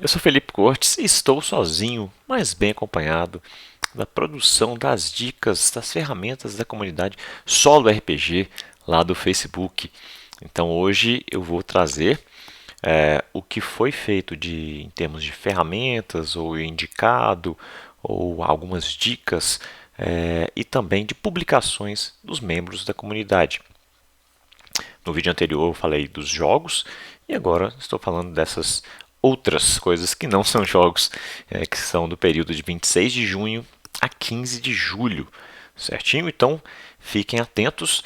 Eu sou Felipe Cortes e estou sozinho, mas bem acompanhado da produção das dicas, das ferramentas da comunidade Solo RPG lá do Facebook. Então hoje eu vou trazer o que foi feito em termos de ferramentas ou indicado ou algumas dicas e também de publicações dos membros da comunidade. No vídeo anterior eu falei dos jogos e agora estou falando dessas outras coisas que não são jogos, que são do período de 26 de junho a 15 de julho, certinho? Então fiquem atentos.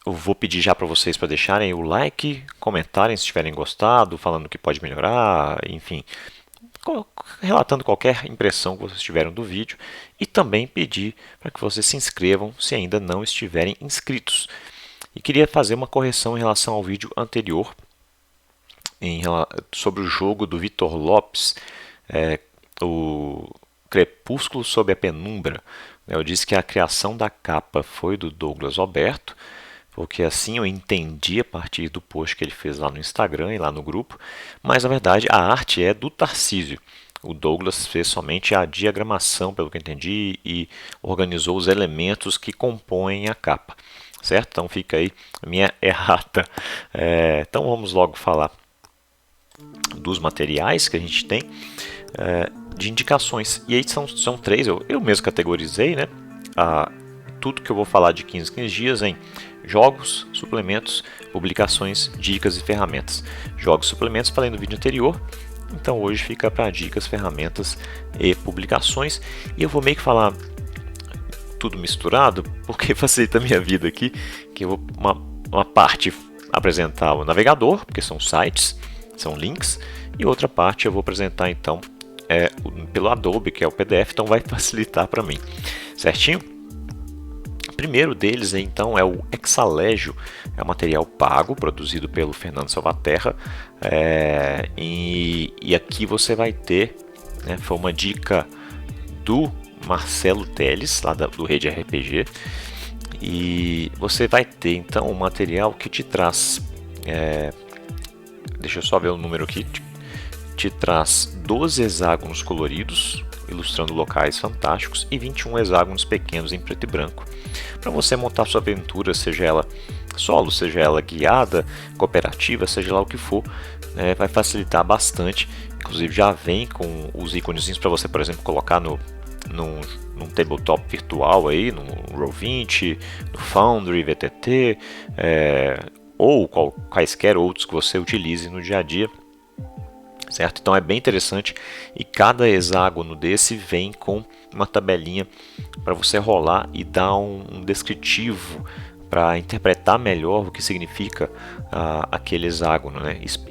Eu vou pedir já para vocês para deixarem o like, comentarem se tiverem gostado, falando que pode melhorar, enfim, relatando qualquer impressão que vocês tiveram do vídeo e também pedir para que vocês se inscrevam se ainda não estiverem inscritos. E queria fazer uma correção em relação ao vídeo anterior sobre o jogo do Vitor Lopes, o Crepúsculo sob a Penumbra. Eu disse que a criação da capa foi do Douglas Alberto, porque assim eu entendi a partir do post que ele fez lá no Instagram e lá no grupo, mas na verdade a arte é do Tarcísio. O Douglas fez somente a diagramação, pelo que eu entendi, e organizou os elementos que compõem a capa. Certo? Então fica aí a minha errata. Então vamos logo falar dos materiais que a gente tem de indicações. E aí são três, eu mesmo categorizei, né? Tudo que eu vou falar de 15 em 15 dias em jogos, suplementos, publicações, dicas e ferramentas. Jogos e suplementos, falei no vídeo anterior. Então hoje fica para dicas, ferramentas e publicações. E eu vou meio que falar tudo misturado, porque facilita a minha vida aqui, que eu vou uma parte apresentar o navegador, porque são sites, são links, e outra parte eu vou apresentar então pelo Adobe, que é o PDF, então vai facilitar para mim, certinho? O primeiro deles então é o Exalégio, é um material pago, produzido pelo Fernando Salvaterra, e aqui você vai ter, foi uma dica do Marcelo Teles, lá do Rede RPG, e você vai ter então um material que te traz, deixa eu só ver o número aqui, te traz 12 hexágonos coloridos, ilustrando locais fantásticos, e 21 hexágonos pequenos em preto e branco, para você montar sua aventura, seja ela solo, seja ela guiada, cooperativa, seja lá o que for, vai facilitar bastante. Inclusive já vem com os íconezinhos para você, por exemplo, colocar num tabletop virtual aí, no Roll20, no Foundry, VTT, ou quaisquer outros que você utilize no dia a dia, certo? Então é bem interessante, e cada hexágono desse vem com uma tabelinha para você rolar e dar um descritivo para interpretar melhor o que significa aquele hexágono,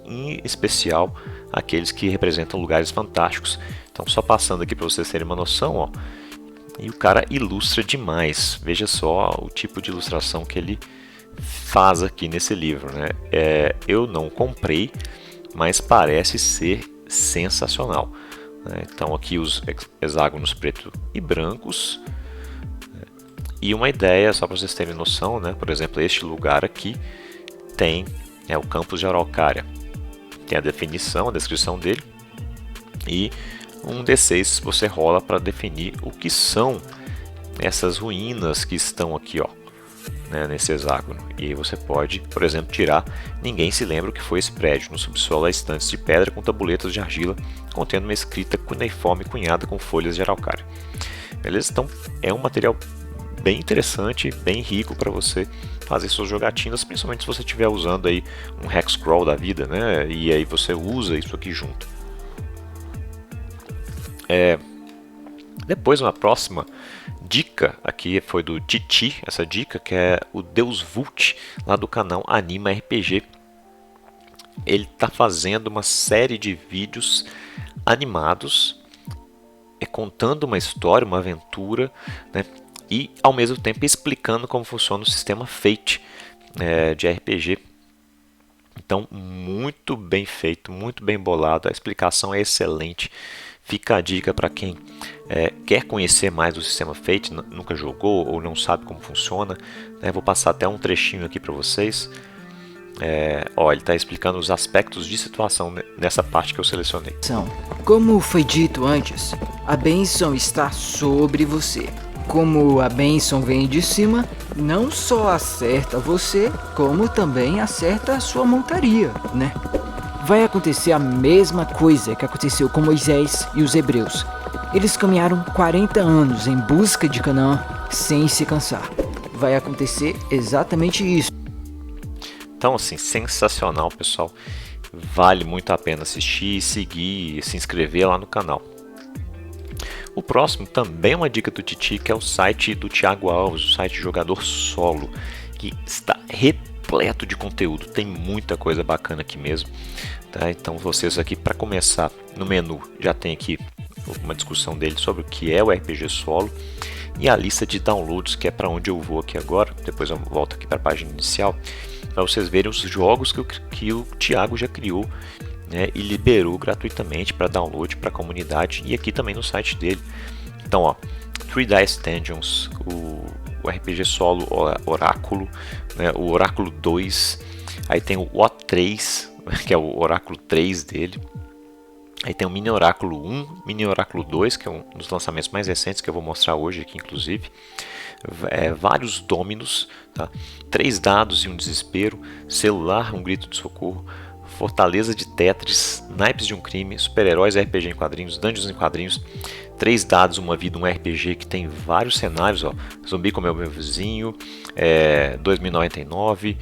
em especial aqueles que representam lugares fantásticos. Então só passando aqui para vocês terem uma noção, ó, e o cara ilustra demais. Veja só o tipo de ilustração que ele faz aqui nesse livro, eu não comprei, mas parece ser sensacional. Então aqui os hexágonos preto e brancos, e uma ideia só para vocês terem noção, por exemplo, este lugar aqui tem o campus de Araucária, tem a definição, a descrição dele, e um D6 você rola para definir o que são essas ruínas que estão aqui, ó, nesse hexágono. E aí você pode, por exemplo, tirar "Ninguém se lembra o que foi esse prédio. No subsolo há estantes de pedra com tabuletas de argila contendo uma escrita cuneiforme cunhada com folhas de araucária". Beleza? Então é um material bem interessante, bem rico para você fazer suas jogatinas, principalmente se você estiver usando aí um Hexcrawl da vida, e aí você usa isso aqui junto. Depois, uma próxima dica aqui foi do Titi, essa dica, que é o Deus Vult, lá do canal Anima RPG. Ele está fazendo uma série de vídeos animados, contando uma história, uma aventura, e ao mesmo tempo explicando como funciona o sistema Fate de RPG. Então, muito bem feito, muito bem bolado, a explicação é excelente. Fica a dica para quem quer conhecer mais do sistema Fate, nunca jogou ou não sabe como funciona. Vou passar até um trechinho aqui para vocês. Ó, ele está explicando os aspectos de situação nessa parte que eu selecionei. Como foi dito antes, a bênção está sobre você. Como a bênção vem de cima, não só acerta você, como também acerta a sua montaria, né? Vai acontecer a mesma coisa que aconteceu com Moisés e os hebreus. Eles caminharam 40 anos em busca de Canaã sem se cansar. Vai acontecer exatamente isso. Então, assim, sensacional, pessoal. Vale muito a pena assistir, seguir e se inscrever lá no canal. O próximo também é uma dica do Titi, que é o site do Thiago Alves, o site Jogador Solo, que está repleto de conteúdo, tem muita coisa bacana aqui mesmo. Tá? Então vocês aqui, para começar, no menu já tem aqui uma discussão dele sobre o que é o RPG Solo e a lista de downloads, que é para onde eu vou aqui agora. Depois eu volto aqui para a página inicial, para vocês verem os jogos que o Thiago já criou, né, e liberou gratuitamente para download para a comunidade e aqui também no site dele. Então, ó, Three Dice Dungeons, o RPG Solo Oráculo, né, o Oráculo 2, aí tem o O3, que é o Oráculo 3 dele. Aí tem o Mini Oráculo 1, Mini Oráculo 2, que é um dos lançamentos mais recentes que eu vou mostrar hoje aqui, inclusive. Vários Dominos, tá? 3 dados e um desespero, celular, um grito de socorro, Fortaleza de Tetris, Naipes de um crime, super-heróis RPG em quadrinhos, Dungeons em quadrinhos, 3 dados, uma vida, um RPG que tem vários cenários, ó. Zumbi como é o meu vizinho, 2099,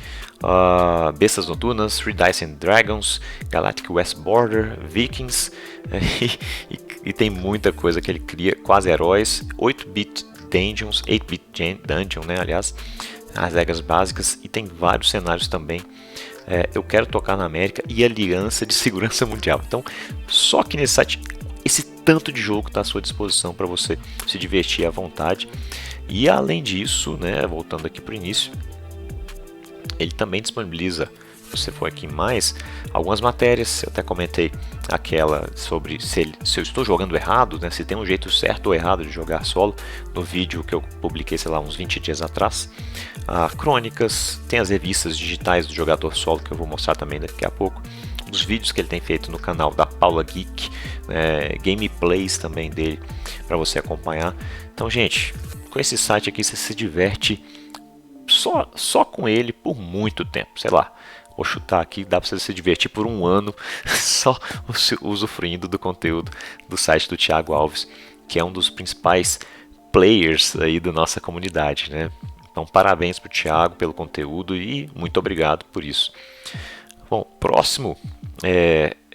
Bestas Noturnas, Three Dice and Dragons, Galactic West Border, Vikings, e tem muita coisa que ele cria, quase heróis, 8-bit Dungeons, 8-bit Dungeon, né, aliás, as regras básicas, e tem vários cenários também. Eu quero tocar na América e Aliança de Segurança Mundial. Então, só que nesse site, esse tanto de jogo está à sua disposição para você se divertir à vontade. E além disso, né, voltando aqui para o início, ele também disponibiliza, se você for aqui em mais, algumas matérias. Eu até comentei aquela sobre se eu estou jogando errado, né, se tem um jeito certo ou errado de jogar solo, no vídeo que eu publiquei, sei lá, uns 20 dias atrás. Crônicas, tem as revistas digitais do Jogador Solo, que eu vou mostrar também daqui a pouco. Os vídeos que ele tem feito no canal da Paula Geek, gameplays também dele, para você acompanhar. Então, gente, com esse site aqui você se diverte só com ele por muito tempo, sei lá. Vou chutar aqui, dá para você se divertir por um ano só usufruindo do conteúdo do site do Thiago Alves, que é um dos principais players aí da nossa comunidade, né? Então, parabéns para o Thiago pelo conteúdo e muito obrigado por isso. Bom, próximo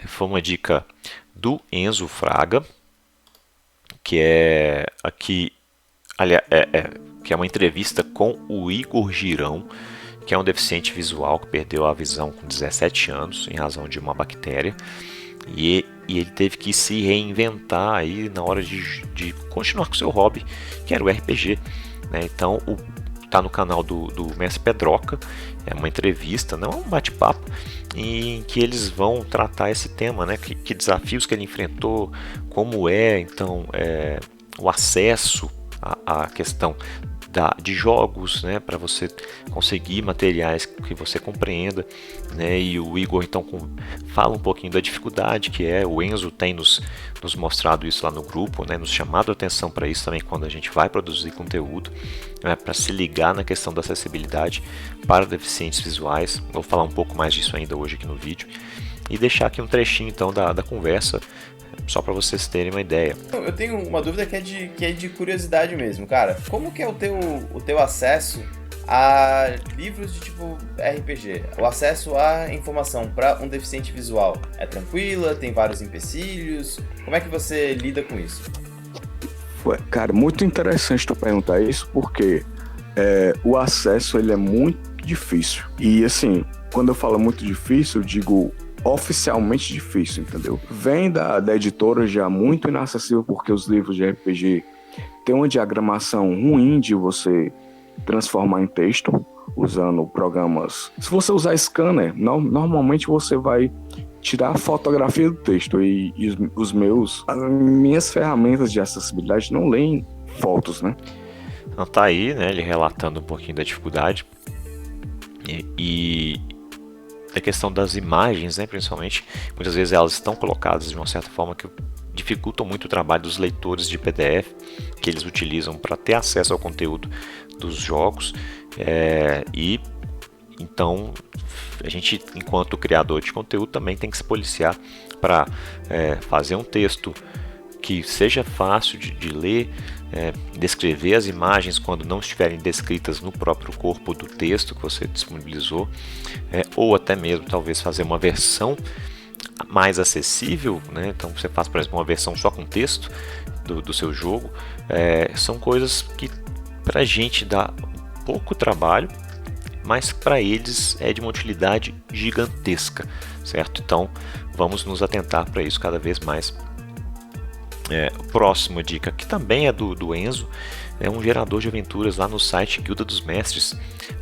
foi uma dica do Enzo Fraga, que é aqui, que é uma entrevista com o Igor Girão, que é um deficiente visual que perdeu a visão com 17 anos em razão de uma bactéria, e ele teve que se reinventar aí na hora de continuar com seu hobby, que era o RPG, né? Então, tá no canal do Mestre Pedroca, é uma entrevista, não é um bate-papo, em que eles vão tratar esse tema, né? Que desafios que ele enfrentou, como então o acesso à questão de jogos, né, para você conseguir materiais que você compreenda, né, e o Igor então fala um pouquinho da dificuldade que o Enzo tem nos mostrado isso lá no grupo, né, nos chamado a atenção para isso também quando a gente vai produzir conteúdo, né, para se ligar na questão da acessibilidade para deficientes visuais. Vou falar um pouco mais disso ainda hoje aqui no vídeo e deixar aqui um trechinho então da conversa, só para vocês terem uma ideia. Eu tenho uma dúvida que é de curiosidade mesmo, cara. Como que é o teu acesso a livros de tipo RPG? O acesso à informação para um deficiente visual é tranquila? Tem vários empecilhos? Como é que você lida com isso? Cara, muito interessante tu perguntar isso, porque o acesso ele é muito difícil. E assim, quando eu falo muito difícil, eu digo oficialmente difícil, entendeu? Vem da editora já muito inacessível, porque os livros de RPG têm uma diagramação ruim de você transformar em texto, usando programas. Se você usar scanner, normalmente você vai tirar a fotografia do texto e as minhas ferramentas de acessibilidade não leem fotos, né? Então tá aí, né, ele relatando um pouquinho da dificuldade e a questão das imagens, né, principalmente, muitas vezes elas estão colocadas de uma certa forma que dificultam muito o trabalho dos leitores de PDF que eles utilizam para ter acesso ao conteúdo dos jogos, e então a gente, enquanto criador de conteúdo, também tem que se policiar para fazer um texto que seja fácil de ler, descrever as imagens quando não estiverem descritas no próprio corpo do texto que você disponibilizou, ou até mesmo talvez fazer uma versão mais acessível, né? Então você faz, por exemplo, uma versão só com texto do seu jogo. São coisas que para a gente dá pouco trabalho, mas para eles é de uma utilidade gigantesca, certo? Então vamos nos atentar para isso cada vez mais. Próxima dica, que também é do Enzo, é um gerador de aventuras lá no site Guilda dos Mestres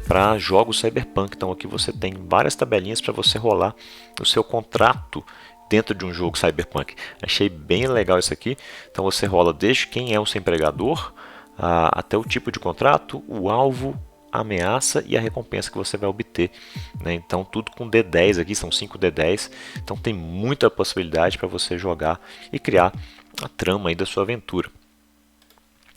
para jogos cyberpunk. Então aqui você tem várias tabelinhas para você rolar o seu contrato dentro de um jogo cyberpunk. Achei bem legal isso aqui. Então você rola desde quem é o seu empregador, até o tipo de contrato, o alvo, a ameaça e a recompensa que você vai obter, né? Então tudo com D10 aqui, são 5 D10, então tem muita possibilidade para você jogar e criar a trama aí da sua aventura.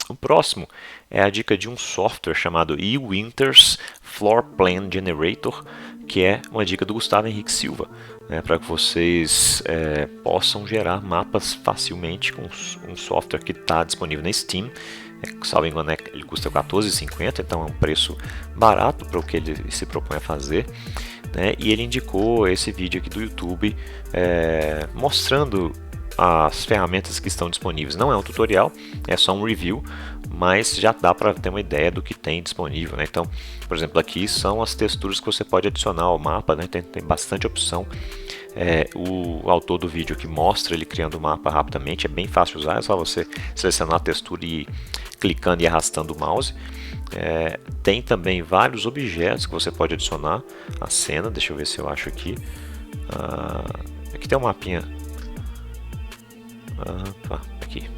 O próximo é a dica de um software chamado eWinters Floor Plan Generator, que é uma dica do Gustavo Henrique Silva, né, para que vocês possam gerar mapas facilmente com um software que está disponível na Steam. Salvo engano, ele custa R$14,50, então é um preço barato para o que ele se propõe a fazer, né? E ele indicou esse vídeo aqui do YouTube mostrando as ferramentas que estão disponíveis. Não é um tutorial, é só um review, mas já dá para ter uma ideia do que tem disponível, né? Então, por exemplo, aqui são as texturas que você pode adicionar ao mapa, né? Tem bastante opção. O autor do vídeo que mostra ele criando o mapa rapidamente, é bem fácil de usar, é só você selecionar a textura e ir clicando e arrastando o mouse. Tem também vários objetos que você pode adicionar à cena. Deixa eu ver se eu acho aqui. Aqui tem um mapinha. Aqui.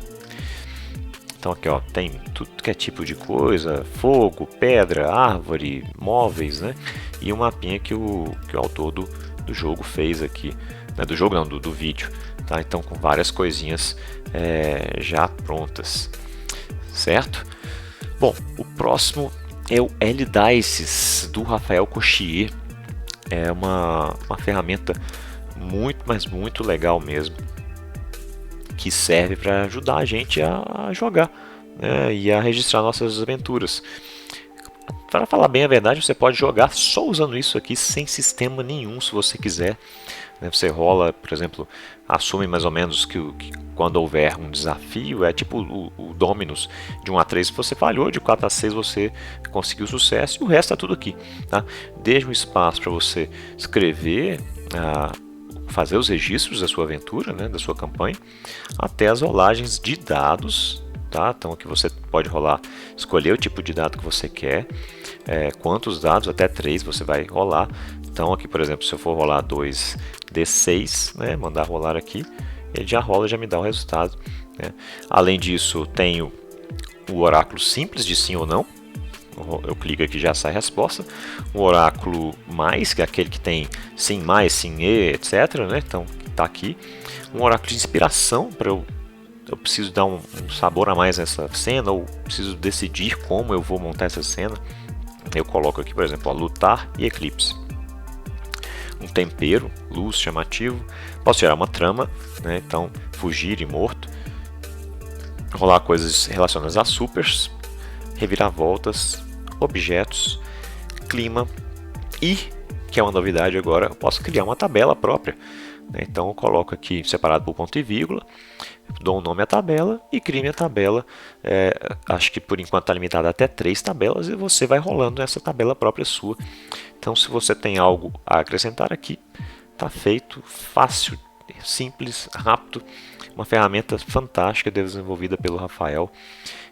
Então aqui, ó, tem tudo que é tipo de coisa: fogo, pedra, árvore, móveis, né? E um mapinha que o autor do jogo fez aqui, né? Do jogo não, do vídeo, tá? Então com várias coisinhas já prontas, certo? Bom, o próximo é o L-Dices do Rafael Cochier. É uma ferramenta muito, mas muito legal mesmo, que serve para ajudar a gente a jogar, né, e a registrar nossas aventuras. Para falar bem a verdade, você pode jogar só usando isso aqui, sem sistema nenhum, se você quiser, né? Você rola, por exemplo, assume mais ou menos que quando houver um desafio, é tipo o Dominus, de 1 a 3 você falhou, de 4 a 6 você conseguiu sucesso, e o resto está tudo aqui, tá? Desde um espaço para você escrever, fazer os registros da sua aventura, né, da sua campanha, até as rolagens de dados, tá? Então aqui você pode rolar, escolher o tipo de dado que você quer, quantos dados, até 3 você vai rolar. Então aqui, por exemplo, se eu for rolar 2d6, né, mandar rolar aqui, ele já rola, já me dá o resultado, né? Além disso, tenho o oráculo simples de sim ou não. Eu clico aqui e já sai a resposta. O oráculo mais, que é aquele que tem sim mais, sim e, etc, né? Então está aqui. Um oráculo de inspiração, para eu preciso dar um sabor a mais nessa cena, ou preciso decidir como eu vou montar essa cena. Eu coloco aqui, por exemplo, lutar e eclipse. Um tempero, luz, chamativo. Posso gerar uma trama, né? Então fugir e morto. Rolar coisas relacionadas a supers, reviravoltas, objetos, clima e, que é uma novidade agora, eu posso criar uma tabela própria, né? Então eu coloco aqui separado por ponto e vírgula, dou um nome à tabela e crio minha tabela. Acho que por enquanto está limitada até 3 tabelas, e você vai rolando essa tabela própria sua. Então se você tem algo a acrescentar aqui, está feito, fácil, simples, rápido. Uma ferramenta fantástica desenvolvida pelo Rafael.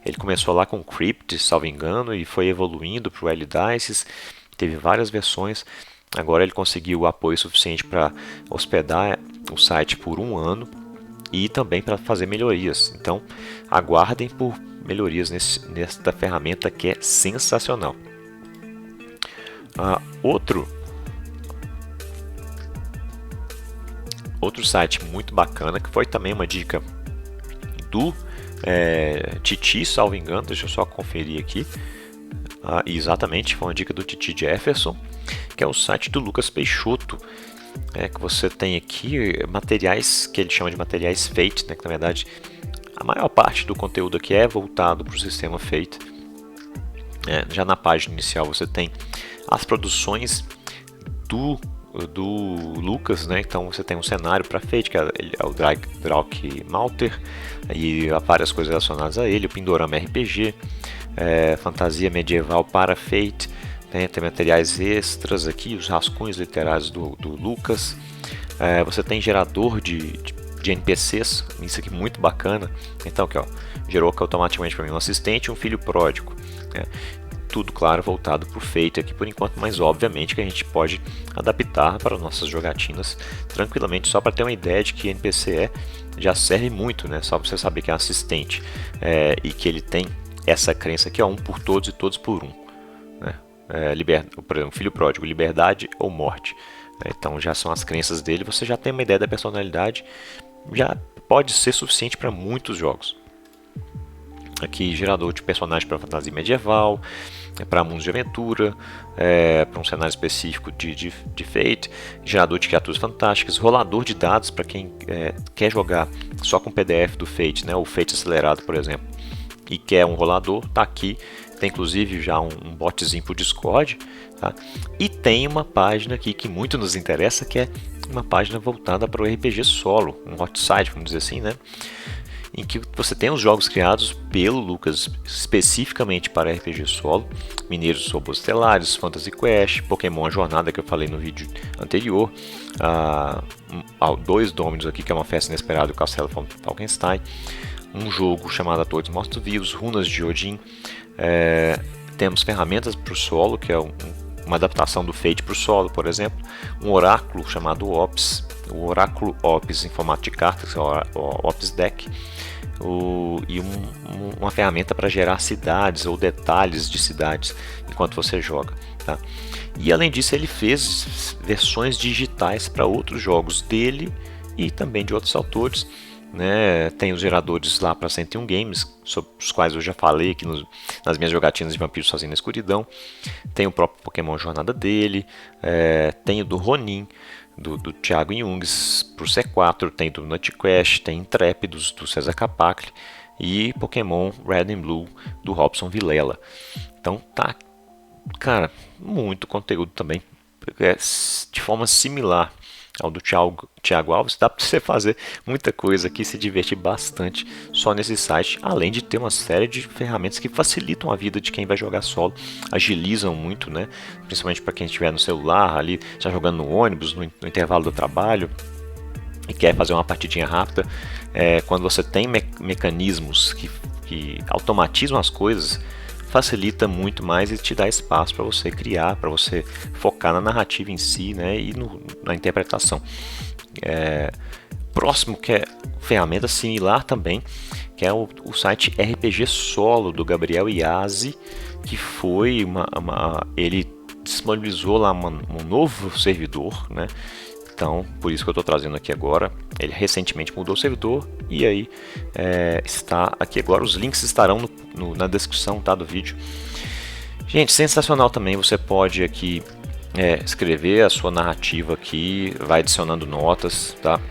Ele começou lá com Crypt, salvo engano, e foi evoluindo para o L-Dices. Teve várias versões. Agora ele conseguiu o apoio suficiente para hospedar o site por 1 ano e também para fazer melhorias. Então aguardem por melhorias nesta ferramenta, que é sensacional. Outro outro site muito bacana, que foi também uma dica do Titi, salvo engano, deixa eu só conferir aqui. Exatamente, foi uma dica do Titi Jefferson, que é o site do Lucas Peixoto, que você tem aqui materiais que ele chama de materiais Fate, né, que na verdade a maior parte do conteúdo aqui é voltado para o sistema Fate. Já na página inicial você tem as produções do Lucas, né? Então você tem um cenário para Fate, que é o Drauk Malter, e há várias coisas relacionadas a ele, o Pindorama RPG, fantasia medieval para Fate, tem materiais extras aqui, os rascunhos literários do Lucas, você tem gerador de NPCs, isso aqui muito bacana. Então aqui, ó, gerou automaticamente para mim um assistente e um filho pródigo, tudo claro voltado para o Fate aqui por enquanto, mas obviamente que a gente pode adaptar para nossas jogatinas tranquilamente. Só para ter uma ideia de que NPC já serve muito, né? Só para você saber que é um assistente e que ele tem essa crença aqui, ó, um por todos e todos por um, né? Por exemplo, filho pródigo, liberdade ou morte, então já são as crenças dele, você já tem uma ideia da personalidade, já pode ser suficiente para muitos jogos. Aqui, gerador de personagem para fantasia medieval, para mundos de aventura, para um cenário específico de Fate, gerador de criaturas fantásticas, rolador de dados para quem quer jogar só com PDF do Fate, né, o Fate acelerado, por exemplo, e quer um rolador, tá aqui. Tem inclusive já um botzinho para o Discord, tá? E tem uma página aqui que muito nos interessa, que é uma página voltada para o RPG solo, um hot site, vamos dizer assim, né? Em que você tem os jogos criados pelo Lucas especificamente para RPG solo, Mineiros Robôs Estelares, Fantasy Quest, Pokémon Jornada, que eu falei no vídeo anterior, 2 Dominos aqui, que é uma festa inesperada do Castelo Falkenstein, um jogo chamado A Torre dos Mortos Vivos, Runas de Odin, temos ferramentas para o solo, que é uma adaptação do Fate para o solo, por exemplo, um oráculo chamado Ops, o Oráculo Ops em formato de cartas, que é o Ops Deck, e uma ferramenta para gerar cidades ou detalhes de cidades enquanto você joga, tá? E além disso ele fez versões digitais para outros jogos dele e também de outros autores, né? Tem os geradores lá para 101 Games, sobre os quais eu já falei aqui nas minhas jogatinas de Vampiro Sozinho na Escuridão. Tem o próprio Pokémon Jornada dele, tem o do Ronin, do Thiago Jungs pro C4, tem do Nutcrash, tem Intrépidos do César Capacli e Pokémon Red and Blue do Robson Vilela. Então tá, cara, muito conteúdo também de forma similar ao do Thiago Alves. Dá para você fazer muita coisa aqui, se divertir bastante só nesse site, além de ter uma série de ferramentas que facilitam a vida de quem vai jogar solo, agilizam muito, né? Principalmente para quem estiver no celular ali, já jogando no ônibus, no intervalo do trabalho e quer fazer uma partidinha rápida. Quando você tem mecanismos que automatizam as coisas, facilita muito mais e te dá espaço para você criar, para você focar na narrativa em si, né, e na interpretação. Próximo, que é ferramenta similar também, que é o site RPG Solo do Gabriel Iazzi, que foi ele disponibilizou lá um novo servidor, né? Então, por isso que eu estou trazendo aqui agora. Ele recentemente mudou o servidor e aí está aqui agora. Os links estarão na descrição, tá, do vídeo. Gente, sensacional também. Você pode aqui escrever a sua narrativa aqui, vai adicionando notas, tá?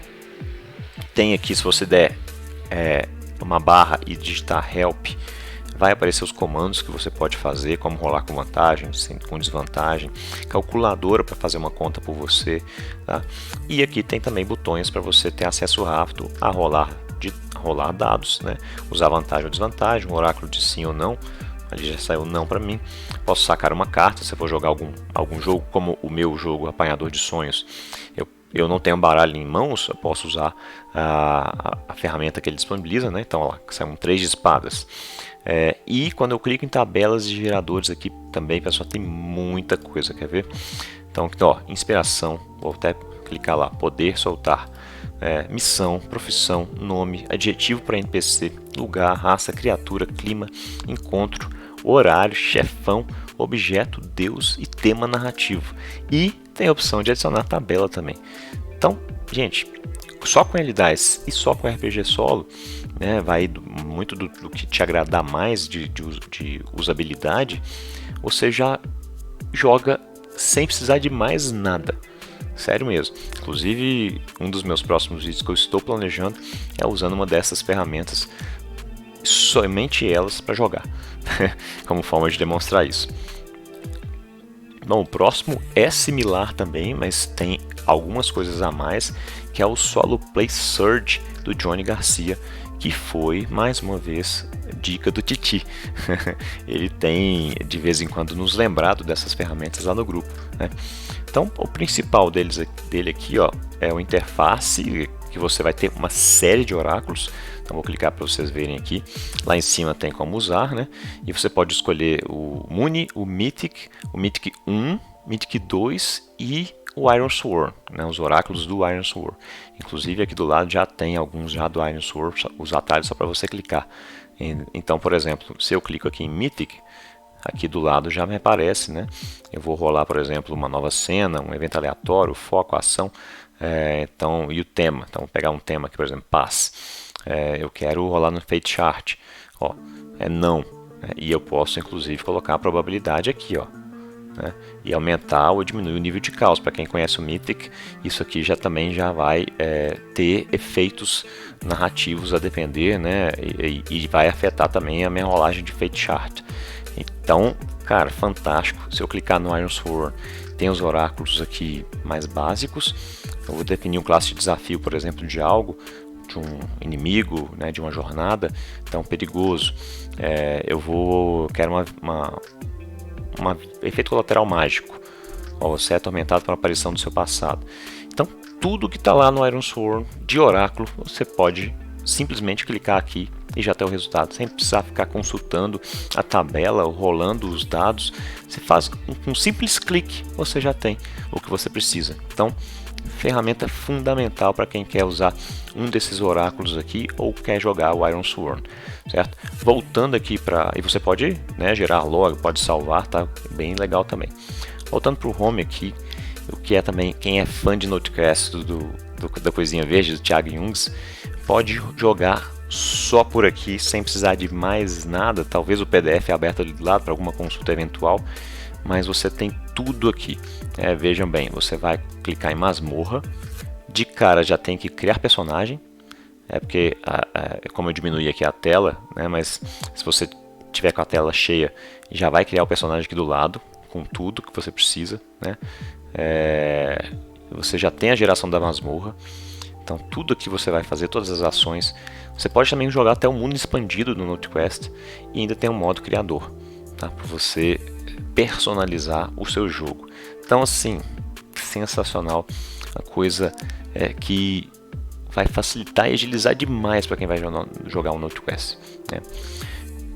Tem aqui, se você der uma barra e digitar help, vai aparecer os comandos que você pode fazer, como rolar com vantagem, com desvantagem, calculadora para fazer uma conta por você, tá? E aqui tem também botões para você ter acesso rápido a rolar dados, né? Usar vantagem ou desvantagem, um oráculo de sim ou não. Ali já saiu não para mim. Posso sacar uma carta se eu for jogar algum jogo, como o meu jogo Apanhador de Sonhos. Eu não tenho baralho em mãos, eu posso usar a ferramenta que ele disponibiliza, né? Então, ó, são 3 de espadas. E quando eu clico em tabelas de geradores aqui também, pessoal, tem muita coisa, quer ver? Então, ó, inspiração, vou até clicar lá, poder soltar, missão, profissão, nome, adjetivo para NPC, lugar, raça, criatura, clima, encontro, horário, chefão, objeto, deus e tema narrativo. E tem a opção de adicionar tabela também. Então, gente, só com L10 e só com RPG solo, né, vai muito do que te agradar mais de usabilidade, você já joga sem precisar de mais nada. Sério mesmo. Inclusive, um dos meus próximos vídeos que eu estou planejando é usando uma dessas ferramentas, somente elas, para jogar, como forma de demonstrar isso. Bom, o próximo é similar também, mas tem algumas coisas a mais, que é o Solo Play Surge do Johnny Garcia, que foi, mais uma vez, dica do Titi. Ele tem, de vez em quando, nos lembrado dessas ferramentas lá no grupo, né? Então, o principal dele aqui, ó, é o interface, que você vai ter uma série de oráculos. Então, vou clicar para vocês verem aqui. Lá em cima tem como usar, né? E você pode escolher o Muni, o Mythic 1, Mythic 2 e o Iron Sword, né? Os oráculos do Iron Sword. Inclusive, aqui do lado já tem alguns já do Iron Sword, os atalhos só para você clicar. Então, por exemplo, se eu clico aqui em Mythic, aqui do lado já me aparece, né? Eu vou rolar, por exemplo, uma nova cena, um evento aleatório, foco, ação, então, e o tema. Então, vou pegar um tema aqui, por exemplo, paz. Eu quero rolar no Fate Chart, ó, não, né? E eu posso, inclusive, colocar a probabilidade aqui, ó, né? E aumentar ou diminuir o nível de caos. Para quem conhece o Mythic, isso aqui também já vai ter efeitos narrativos a depender, né? E vai afetar também a minha rolagem de Fate Chart. Então, cara, fantástico. Se eu clicar no Iron Sword, tem os oráculos aqui mais básicos. Eu vou definir um classe de desafio, por exemplo, de algo, de um inimigo, né, de uma jornada, então perigoso. Quero uma efeito colateral mágico. Ó, você é atormentado por uma aparição do seu passado. Então, tudo que está lá no Iron Sword de oráculo, você pode simplesmente clicar aqui e já tem o resultado, sem precisar ficar consultando a tabela ou rolando os dados. Você faz um simples clique, você já tem o que você precisa. Então, ferramenta fundamental para quem quer usar um desses oráculos aqui ou quer jogar o Iron Sword, certo? Voltando aqui e você pode, né, gerar log, pode salvar, tá bem legal também. Voltando para o home aqui, o que é também, quem é fã de Notecast da coisinha verde do Thiago Jungs, pode jogar só por aqui, sem precisar de mais nada. Talvez o PDF aberto ali do lado para alguma consulta eventual, mas você tem tudo aqui. Vejam bem, você vai clicar em masmorra, de cara já tem que criar personagem, porque como eu diminuí aqui a tela, né, mas se você tiver com a tela cheia, já vai criar o personagem aqui do lado, com tudo que você precisa, né? Você já tem a geração da masmorra. Então tudo aqui você vai fazer, todas as ações. Você pode também jogar até o mundo expandido do Notecast e ainda tem um modo criador, tá? Para você personalizar o seu jogo. Então assim, sensacional. Uma coisa que vai facilitar e agilizar demais para quem vai jogar o Notecast, né?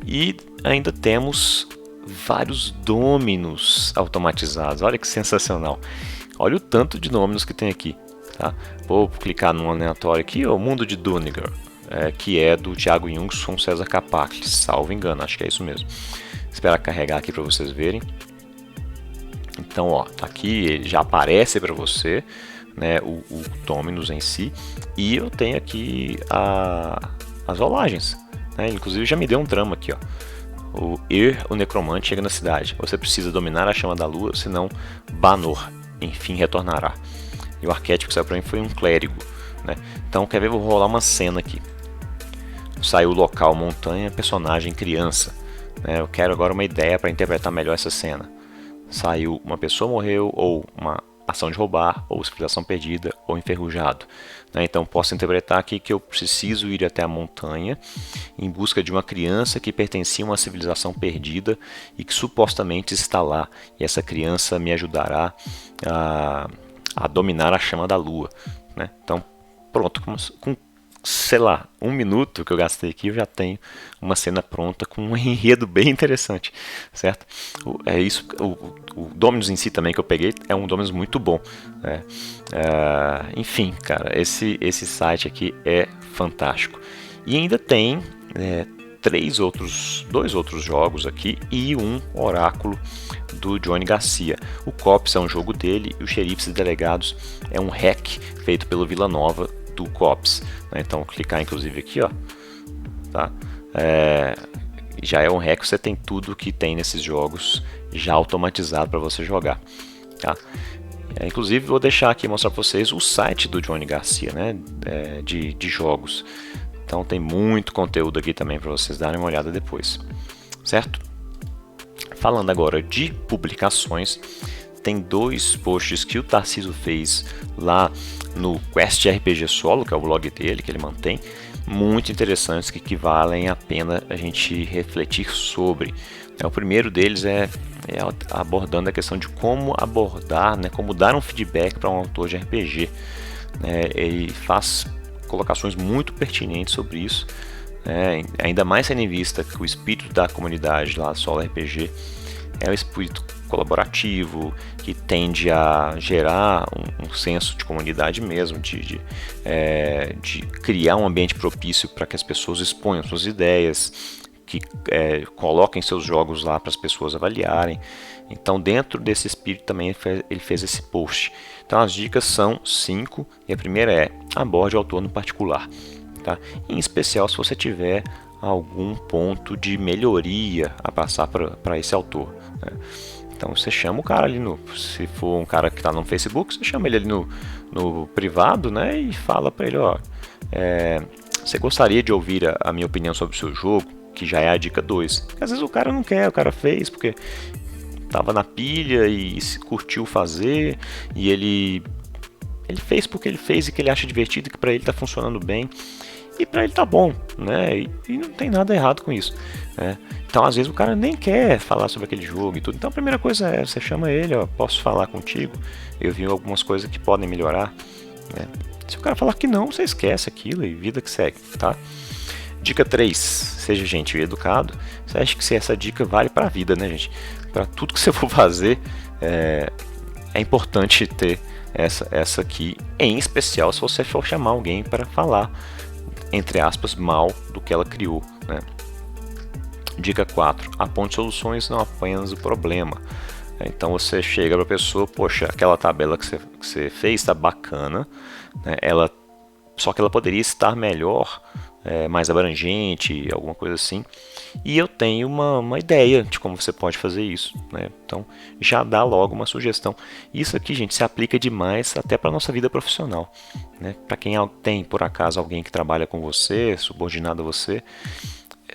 E ainda temos vários dominos automatizados. Olha que sensacional. Olha o tanto de dominos que tem aqui. Tá? Vou clicar num aleatório aqui, o Mundo de Duniger, que é do Thiago Jungs com César Capacli, salvo engano, acho que é isso mesmo. Esperar carregar aqui para vocês verem. Então, ó, aqui ele já aparece para você, né, o Dominus em si, e eu tenho aqui as rolagens, né? Inclusive já me deu um drama aqui, ó. O necromante chega na cidade. Você precisa dominar a chama da lua, senão Banor, enfim, retornará. E o arquétipo que saiu para mim foi um clérigo, né? Então, quer ver? Vou rolar uma cena aqui. Saiu local, montanha, personagem, criança, né? Eu quero agora uma ideia para interpretar melhor essa cena. Saiu uma pessoa morreu, ou uma ação de roubar, ou civilização perdida, ou enferrujado, né? Então posso interpretar aqui que eu preciso ir até a montanha em busca de uma criança que pertencia a uma civilização perdida e que supostamente está lá, e essa criança me ajudará a dominar a chama da lua, né? Então pronto, com sei lá, 1 minuto que eu gastei aqui, eu já tenho uma cena pronta com um enredo bem interessante, certo? O Dominus em si também que eu peguei é um Dominus muito bom, né? Enfim, cara, esse site aqui é fantástico. E ainda tem dois outros jogos aqui e um oráculo do Johnny Garcia. O Cops é um jogo dele e o Xerifes e Delegados é um hack feito pelo Vila Nova Two Cops, né? Então clicar inclusive aqui, ó, tá? Já é um hack, você tem tudo que tem nesses jogos já automatizado para você jogar, tá? Inclusive vou deixar aqui mostrar para vocês o site do Johnny Garcia, né? De jogos. Então tem muito conteúdo aqui também para vocês darem uma olhada depois, certo? Falando agora de publicações, tem 2 posts que o Tarcísio fez lá no Quest RPG Solo, que é o blog dele, que ele mantém, muito interessantes, que valem a pena a gente refletir sobre. O primeiro deles é abordando a questão de como abordar, né, como dar um feedback para um autor de RPG. Ele faz colocações muito pertinentes sobre isso, ainda mais tendo em vista que o espírito da comunidade lá do Solo RPG é um espírito colaborativo, que tende a gerar um senso de comunidade mesmo, de criar um ambiente propício para que as pessoas exponham suas ideias, que coloquem seus jogos lá para as pessoas avaliarem. Então, dentro desse espírito também ele fez esse post. Então, as dicas são 5, e a primeira é: aborde o autor no particular, tá? Em especial se você tiver algum ponto de melhoria a passar para esse autor, né? Então você chama o cara ali se for um cara que está no Facebook, você chama ele ali no privado, né, e fala para ele, você gostaria de ouvir a minha opinião sobre o seu jogo, que já é a dica 2. Porque às vezes o cara não quer, o cara fez porque estava na pilha e se curtiu fazer, e ele fez porque ele fez e que ele acha divertido e que para ele está funcionando bem. E para ele tá bom, né? E não tem nada errado com isso, né? Então, às vezes o cara nem quer falar sobre aquele jogo e tudo. Então, a primeira coisa é: você chama ele, posso falar contigo? Eu vi algumas coisas que podem melhorar, né? Se o cara falar que não, você esquece aquilo e vida que segue, tá? Dica 3: seja gentil e educado. Você acha que essa dica vale para a vida, né, gente? Para tudo que você for fazer, é importante ter essa aqui, em especial se você for chamar alguém para falar, entre aspas, mal do que ela criou, né? Dica 4: aponte soluções, não apenas o problema. Então você chega para a pessoa: poxa, aquela tabela que você fez está bacana, né? Só que ela poderia estar melhor, mais abrangente, alguma coisa assim, e eu tenho uma ideia de como você pode fazer isso, né? Então já dá logo uma sugestão. Isso aqui, gente, se aplica demais até para a nossa vida profissional, né? Para quem tem por acaso alguém que trabalha com você, subordinado a você,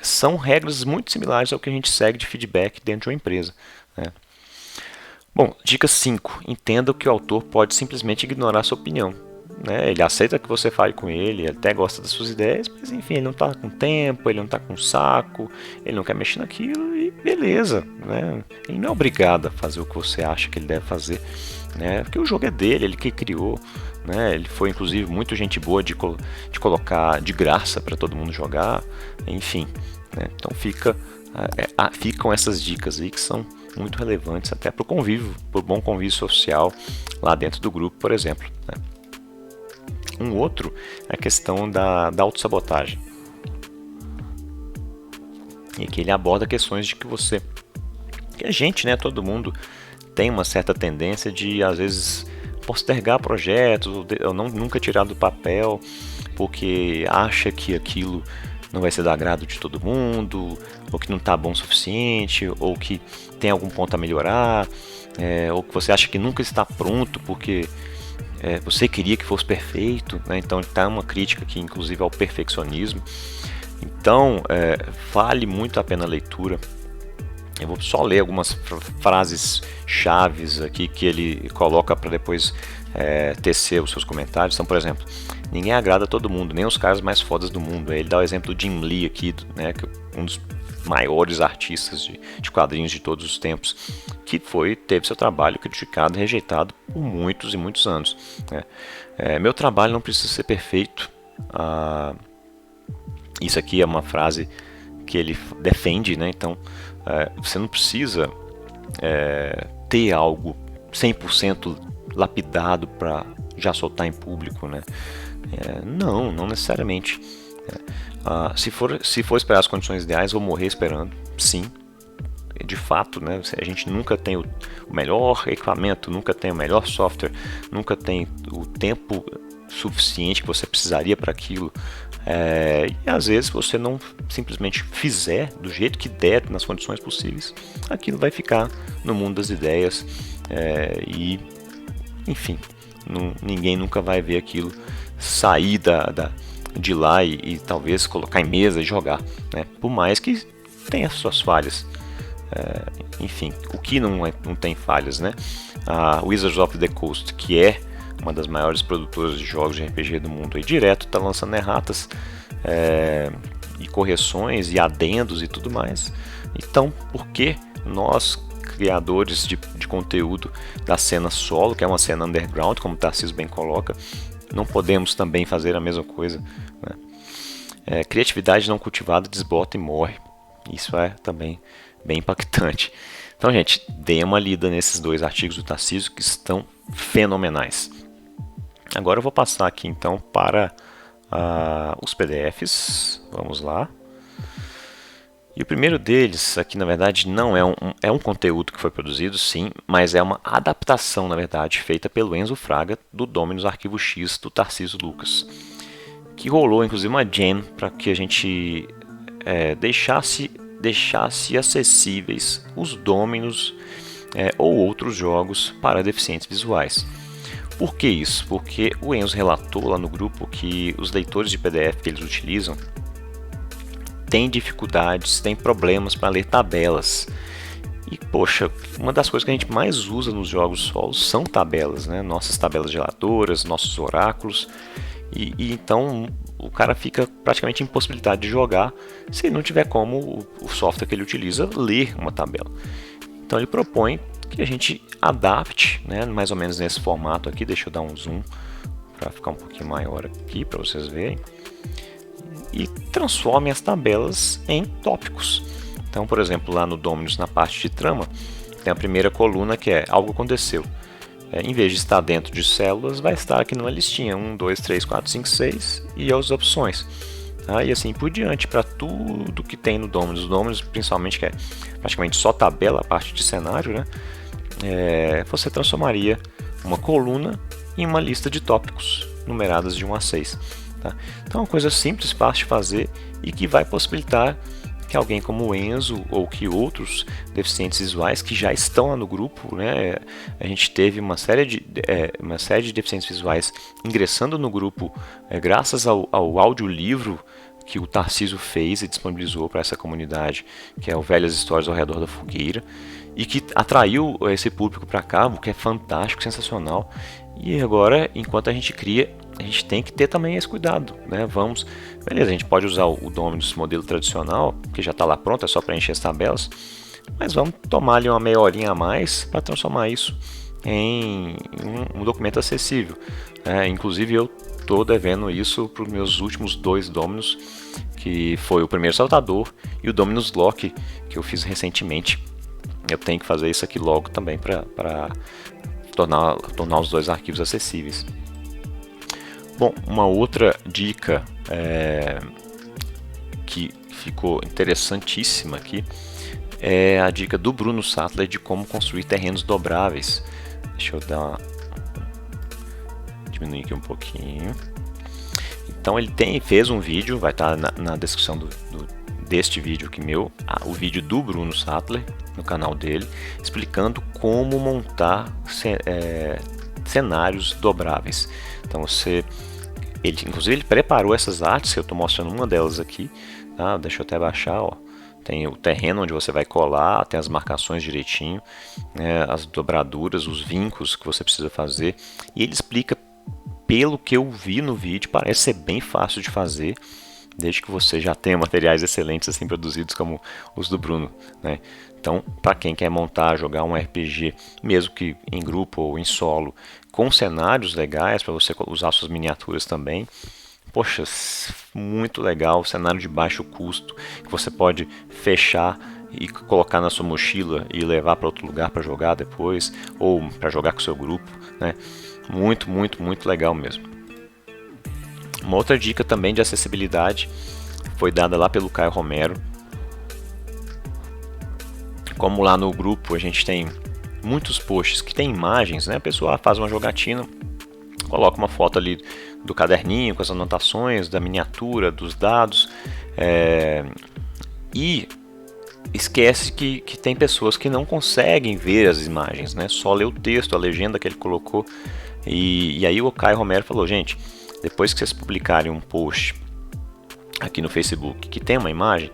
são regras muito similares ao que a gente segue de feedback dentro de uma empresa, né? Bom, dica 5: entenda que o autor pode simplesmente ignorar sua opinião, né? Ele aceita que você fale com ele até gosta das suas ideias, mas enfim, ele não está com tempo, ele não está com saco, ele não quer mexer naquilo, e beleza, né? Ele não é obrigado a fazer o que você acha que ele deve fazer, né? Porque o jogo é dele, ele que criou, né? Ele foi inclusive muito gente boa de colocar de graça para todo mundo jogar, enfim, né? Então ficam essas dicas aí que são muito relevantes até para o convívio, para o bom convívio social lá dentro do grupo, por exemplo, né? Um outro é a questão da autossabotagem. E que ele aborda questões de que a gente, né, todo mundo tem uma certa tendência de, às vezes, postergar projetos, ou nunca tirar do papel, porque acha que aquilo não vai ser do agrado de todo mundo, ou que não está bom o suficiente, ou que tem algum ponto a melhorar, ou que você acha que nunca está pronto porque você queria que fosse perfeito, né? Então está uma crítica aqui, inclusive, ao perfeccionismo. Então vale muito a pena a leitura. Eu vou só ler algumas frases chaves aqui que ele coloca para depois tecer os seus comentários. Então, por exemplo: ninguém agrada a todo mundo, nem os caras mais fodas do mundo. Ele dá o exemplo do Jim Lee aqui, né, que é um dos maiores artistas de quadrinhos de todos os tempos, que teve seu trabalho criticado e rejeitado por muitos e muitos anos, né? Meu trabalho não precisa ser perfeito. Isso aqui é uma frase que ele defende, né? Então você não precisa ter algo 100% lapidado para já soltar em público, né? Não necessariamente. Se for esperar as condições ideais, vou morrer esperando, sim. De fato, né, a gente nunca tem o melhor equipamento, nunca tem o melhor software, nunca tem o tempo suficiente que você precisaria para aquilo. E às vezes você não simplesmente fizer do jeito que der, nas condições possíveis, aquilo vai ficar no mundo das ideias, e enfim, ninguém nunca vai ver aquilo sair de lá e talvez colocar em mesa e jogar, né? Por mais que tenha suas falhas. Enfim, o que não tem falhas, né? A Wizards of the Coast, que é uma das maiores produtoras de jogos de RPG do mundo, aí direto está lançando erratas, e correções e adendos e tudo mais. Então, por que nós, criadores de conteúdo da cena solo, que é uma cena underground, como o Tarcísio bem coloca, não podemos também fazer a mesma coisa, né? Criatividade não cultivada desbota e morre. Isso é também bem impactante. Então, gente, dê uma lida nesses 2 artigos do Tarcísio, que estão fenomenais. Agora eu vou passar aqui então para os PDFs. Vamos lá. E o primeiro deles aqui, na verdade, não é um conteúdo que foi produzido, sim, mas é uma adaptação, na verdade, feita pelo Enzo Fraga, do Dominus Arquivo X, do Tarcísio Lucas, que rolou, inclusive, uma jam para que a gente deixasse acessíveis os Dominus ou outros jogos para deficientes visuais. Por que isso? Porque o Enzo relatou lá no grupo que os leitores de PDF que eles utilizam têm dificuldades, têm problemas para ler tabelas. E poxa, uma das coisas que a gente mais usa nos jogos solos são tabelas, né? Nossas tabelas geradoras, nossos oráculos. E então o cara fica praticamente impossibilitado de jogar se ele não tiver como o software que ele utiliza ler uma tabela. Então ele propõe que a gente adapte, né, mais ou menos nesse formato aqui. Deixa eu dar um zoom para ficar um pouquinho maior aqui para vocês verem, e transforme as tabelas em tópicos. Então, por exemplo, lá no Dominus, na parte de trama, tem a primeira coluna que é algo aconteceu. Em vez de estar dentro de células, vai estar aqui numa listinha 1, 2, 3, 4, 5, 6 e as opções. E assim por diante, para tudo que tem no Dominus. O Dominus, principalmente, que é praticamente só tabela, a parte de cenário, né? Você transformaria uma coluna em uma lista de tópicos numeradas de 1 a 6. Tá? Então é uma coisa simples, fácil de fazer e que vai possibilitar que alguém como o Enzo ou que outros deficientes visuais que já estão lá no grupo, né? A gente teve uma série de deficientes visuais ingressando no grupo graças ao audiolivro que o Tarcísio fez e disponibilizou para essa comunidade, que é o Velhas Histórias ao Redor da Fogueira, e que atraiu esse público para cá, o que é fantástico, sensacional. E agora, enquanto a gente cria, a gente tem que ter também esse cuidado, né? Beleza, a gente pode usar o Dominus modelo tradicional, que já está lá pronto, é só preencher as tabelas, mas vamos tomar ali uma meia horinha a mais para transformar isso em um documento acessível. Inclusive eu estou devendo isso para os meus últimos 2 Dominus, que foi o primeiro Saltador e o Dominus Lock, que eu fiz recentemente. Eu tenho que fazer isso aqui logo também para tornar os 2 arquivos acessíveis. Bom, uma outra dica que ficou interessantíssima aqui é a dica do Bruno Sattler de como construir terrenos dobráveis. Deixa eu diminuir aqui um pouquinho. Então ele fez um vídeo, vai estar na descrição deste vídeo aqui meu, o vídeo do Bruno Sattler no canal dele, explicando como montar cenários dobráveis. Então inclusive ele preparou essas artes, eu estou mostrando uma delas aqui, tá? Deixa eu até baixar, ó. Tem o terreno onde você vai colar, tem as marcações direitinho, né, as dobraduras, os vincos que você precisa fazer, e ele explica, pelo que eu vi no vídeo, parece ser bem fácil de fazer, desde que você já tenha materiais excelentes assim produzidos como os do Bruno, né? Então, para quem quer jogar um RPG, mesmo que em grupo ou em solo, com cenários legais para você usar suas miniaturas também, poxa, muito legal, cenário de baixo custo, que você pode fechar e colocar na sua mochila e levar para outro lugar para jogar depois, ou para jogar com o seu grupo, né? Muito, muito, muito legal mesmo. Uma outra dica também de acessibilidade foi dada lá pelo Caio Romero. Como lá no grupo a gente tem muitos posts que tem imagens, né? A pessoa faz uma jogatina coloca uma foto ali do caderninho com as anotações, da miniatura, dos dados, e esquece que tem pessoas que não conseguem ver as imagens, né? Só lê o texto, a legenda que ele colocou. E aí o Caio Romero falou, gente, depois que vocês publicarem um post aqui no Facebook que tem uma imagem,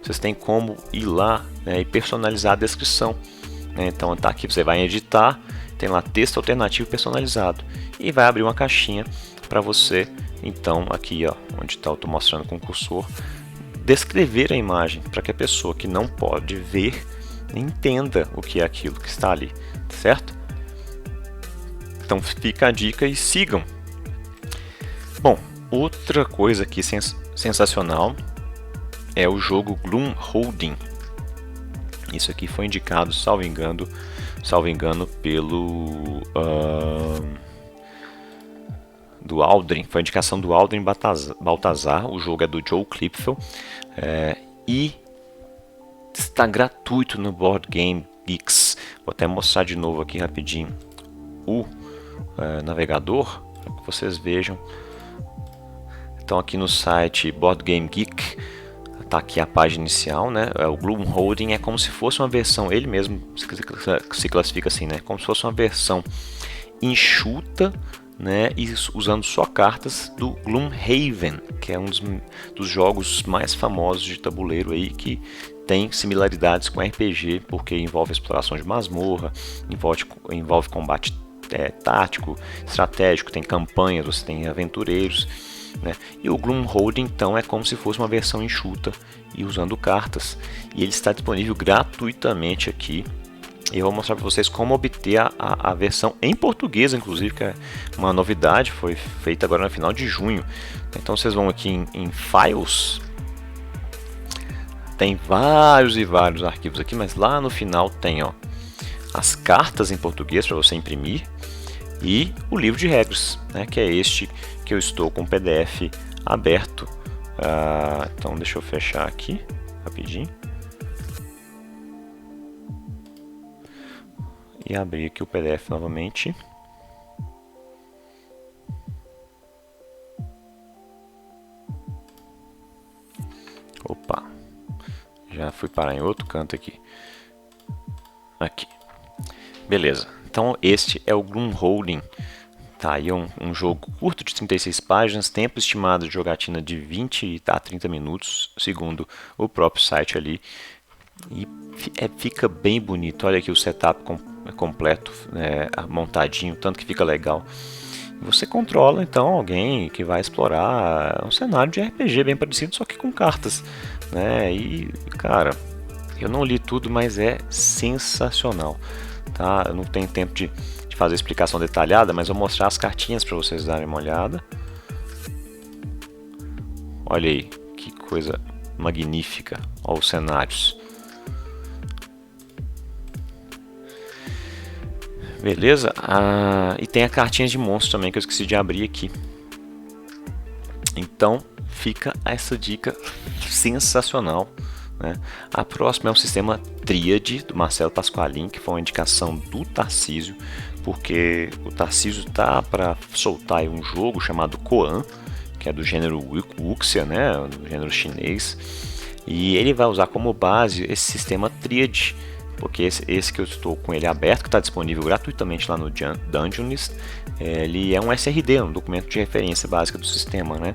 vocês têm como ir lá, né, e personalizar a descrição, né? Então tá aqui, você vai editar, tem lá texto alternativo personalizado e vai abrir uma caixinha para você, então aqui ó, onde tá, eu estou mostrando com o cursor, descrever a imagem para que a pessoa que não pode ver entenda o que é aquilo que está ali, certo? Então fica a dica e sigam. Bom, outra coisa aqui sensacional é o jogo Gloom Holding. Isso aqui foi indicado, salvo engano, pelo do Aldrin, foi a indicação do Aldrin Baltazar. O jogo é do Joe Clipfel, e está gratuito no Board Game Geeks. Vou até mostrar de novo aqui rapidinho o navegador para que vocês vejam. Então aqui no site Board Game Geek está aqui a página inicial, né? O Gloom Holding é como se fosse uma versão, ele mesmo se classifica assim, né? Como se fosse uma versão enxuta, né, e usando só cartas do Gloomhaven, que é um dos jogos mais famosos de tabuleiro aí, que tem similaridades com RPG, porque envolve exploração de masmorra, envolve combate tático, estratégico, tem campanhas, você tem aventureiros, né? E o Gloom Holding então é como se fosse uma versão enxuta e usando cartas, e ele está disponível gratuitamente aqui. E eu vou mostrar para vocês como obter a versão em português, inclusive, que é uma novidade, foi feita agora no final de junho. Então vocês vão aqui em Files, tem vários e vários arquivos aqui, mas lá no final tem as cartas em português para você imprimir e o livro de regras, né, que é este que eu estou com o PDF aberto. Então deixa eu fechar aqui rapidinho e abrir aqui o PDF novamente. Opa, já fui parar em outro canto aqui. Aqui, beleza. Então este é o Gloom Holding. Tá aí um jogo curto de 36 páginas, tempo estimado de jogatina de 20 a 30 minutos, segundo o próprio site ali. E fica bem bonito. Olha aqui o setup completo, montadinho, tanto que fica legal. Você controla então alguém que vai explorar um cenário de RPG bem parecido, só que com cartas, né? E cara, eu não li tudo, mas é sensacional, tá? Eu não tenho tempo de fazer explicação detalhada, mas vou mostrar as cartinhas para vocês darem uma olhada. Olha aí, que coisa magnífica. Olha os cenários. Beleza? E tem a cartinha de monstro também, que eu esqueci de abrir aqui. Então fica essa dica sensacional, né? A próxima é o sistema Tríade, do Marcelo Pasqualin, que foi uma indicação do Tarcísio, porque o Tarcísio tá para soltar aí um jogo chamado Koan, que é do gênero Wuxia, né? Do gênero chinês, e ele vai usar como base esse sistema Tríade, porque esse que eu estou com ele aberto, que está disponível gratuitamente lá no Dungeonist, ele é um SRD, um documento de referência básica do sistema, né?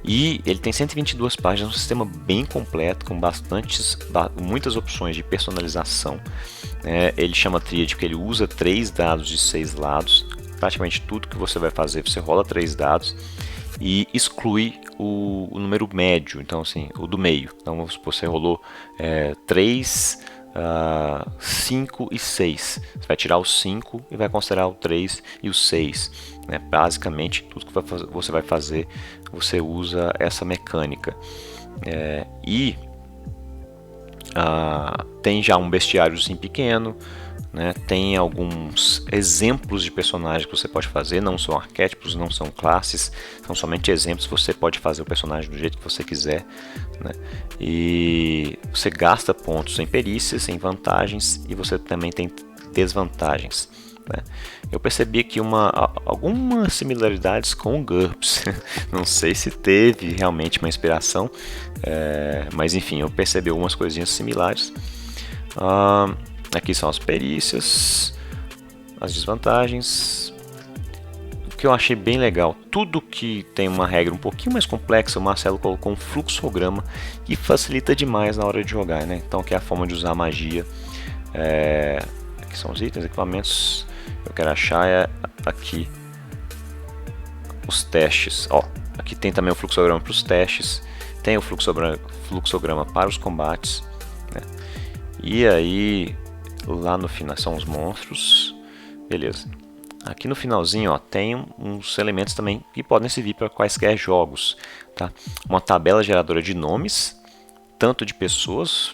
E ele tem 122 páginas, um sistema bem completo, com muitas opções de personalização. Ele chama Tríade porque ele usa 3 dados de 6 lados, praticamente tudo que você vai fazer, você rola 3 dados, e exclui o número médio, então assim, o do meio. Então você rolou 3, 5 e 6. Você vai tirar o 5 e vai considerar o 3 e o 6. Né? Basicamente, tudo que você vai fazer, você usa essa mecânica. Tem já um bestiáriozinho pequeno, né? Tem alguns exemplos de personagens que você pode fazer, não são arquétipos, não são classes, são somente exemplos. Você pode fazer o personagem do jeito que você quiser, né? E você gasta pontos em perícias, em vantagens, e você também tem desvantagens, né? Eu percebi aqui algumas similaridades com o GURPS. Não sei se teve realmente uma inspiração, mas enfim, eu percebi algumas coisinhas similares. Aqui são as perícias, as desvantagens. O que eu achei bem legal, tudo que tem uma regra um pouquinho mais complexa, o Marcelo colocou um fluxograma que facilita demais na hora de jogar, né? Então aqui é a forma de usar a magia. Aqui são os itens, equipamentos. Eu quero achar aqui os testes. Aqui tem também o fluxograma para os testes, tem o fluxograma para os combates, né? E aí lá no final são os monstros, beleza. Aqui no finalzinho tem uns elementos também que podem servir para quaisquer jogos, tá? Uma tabela geradora de nomes, tanto de pessoas,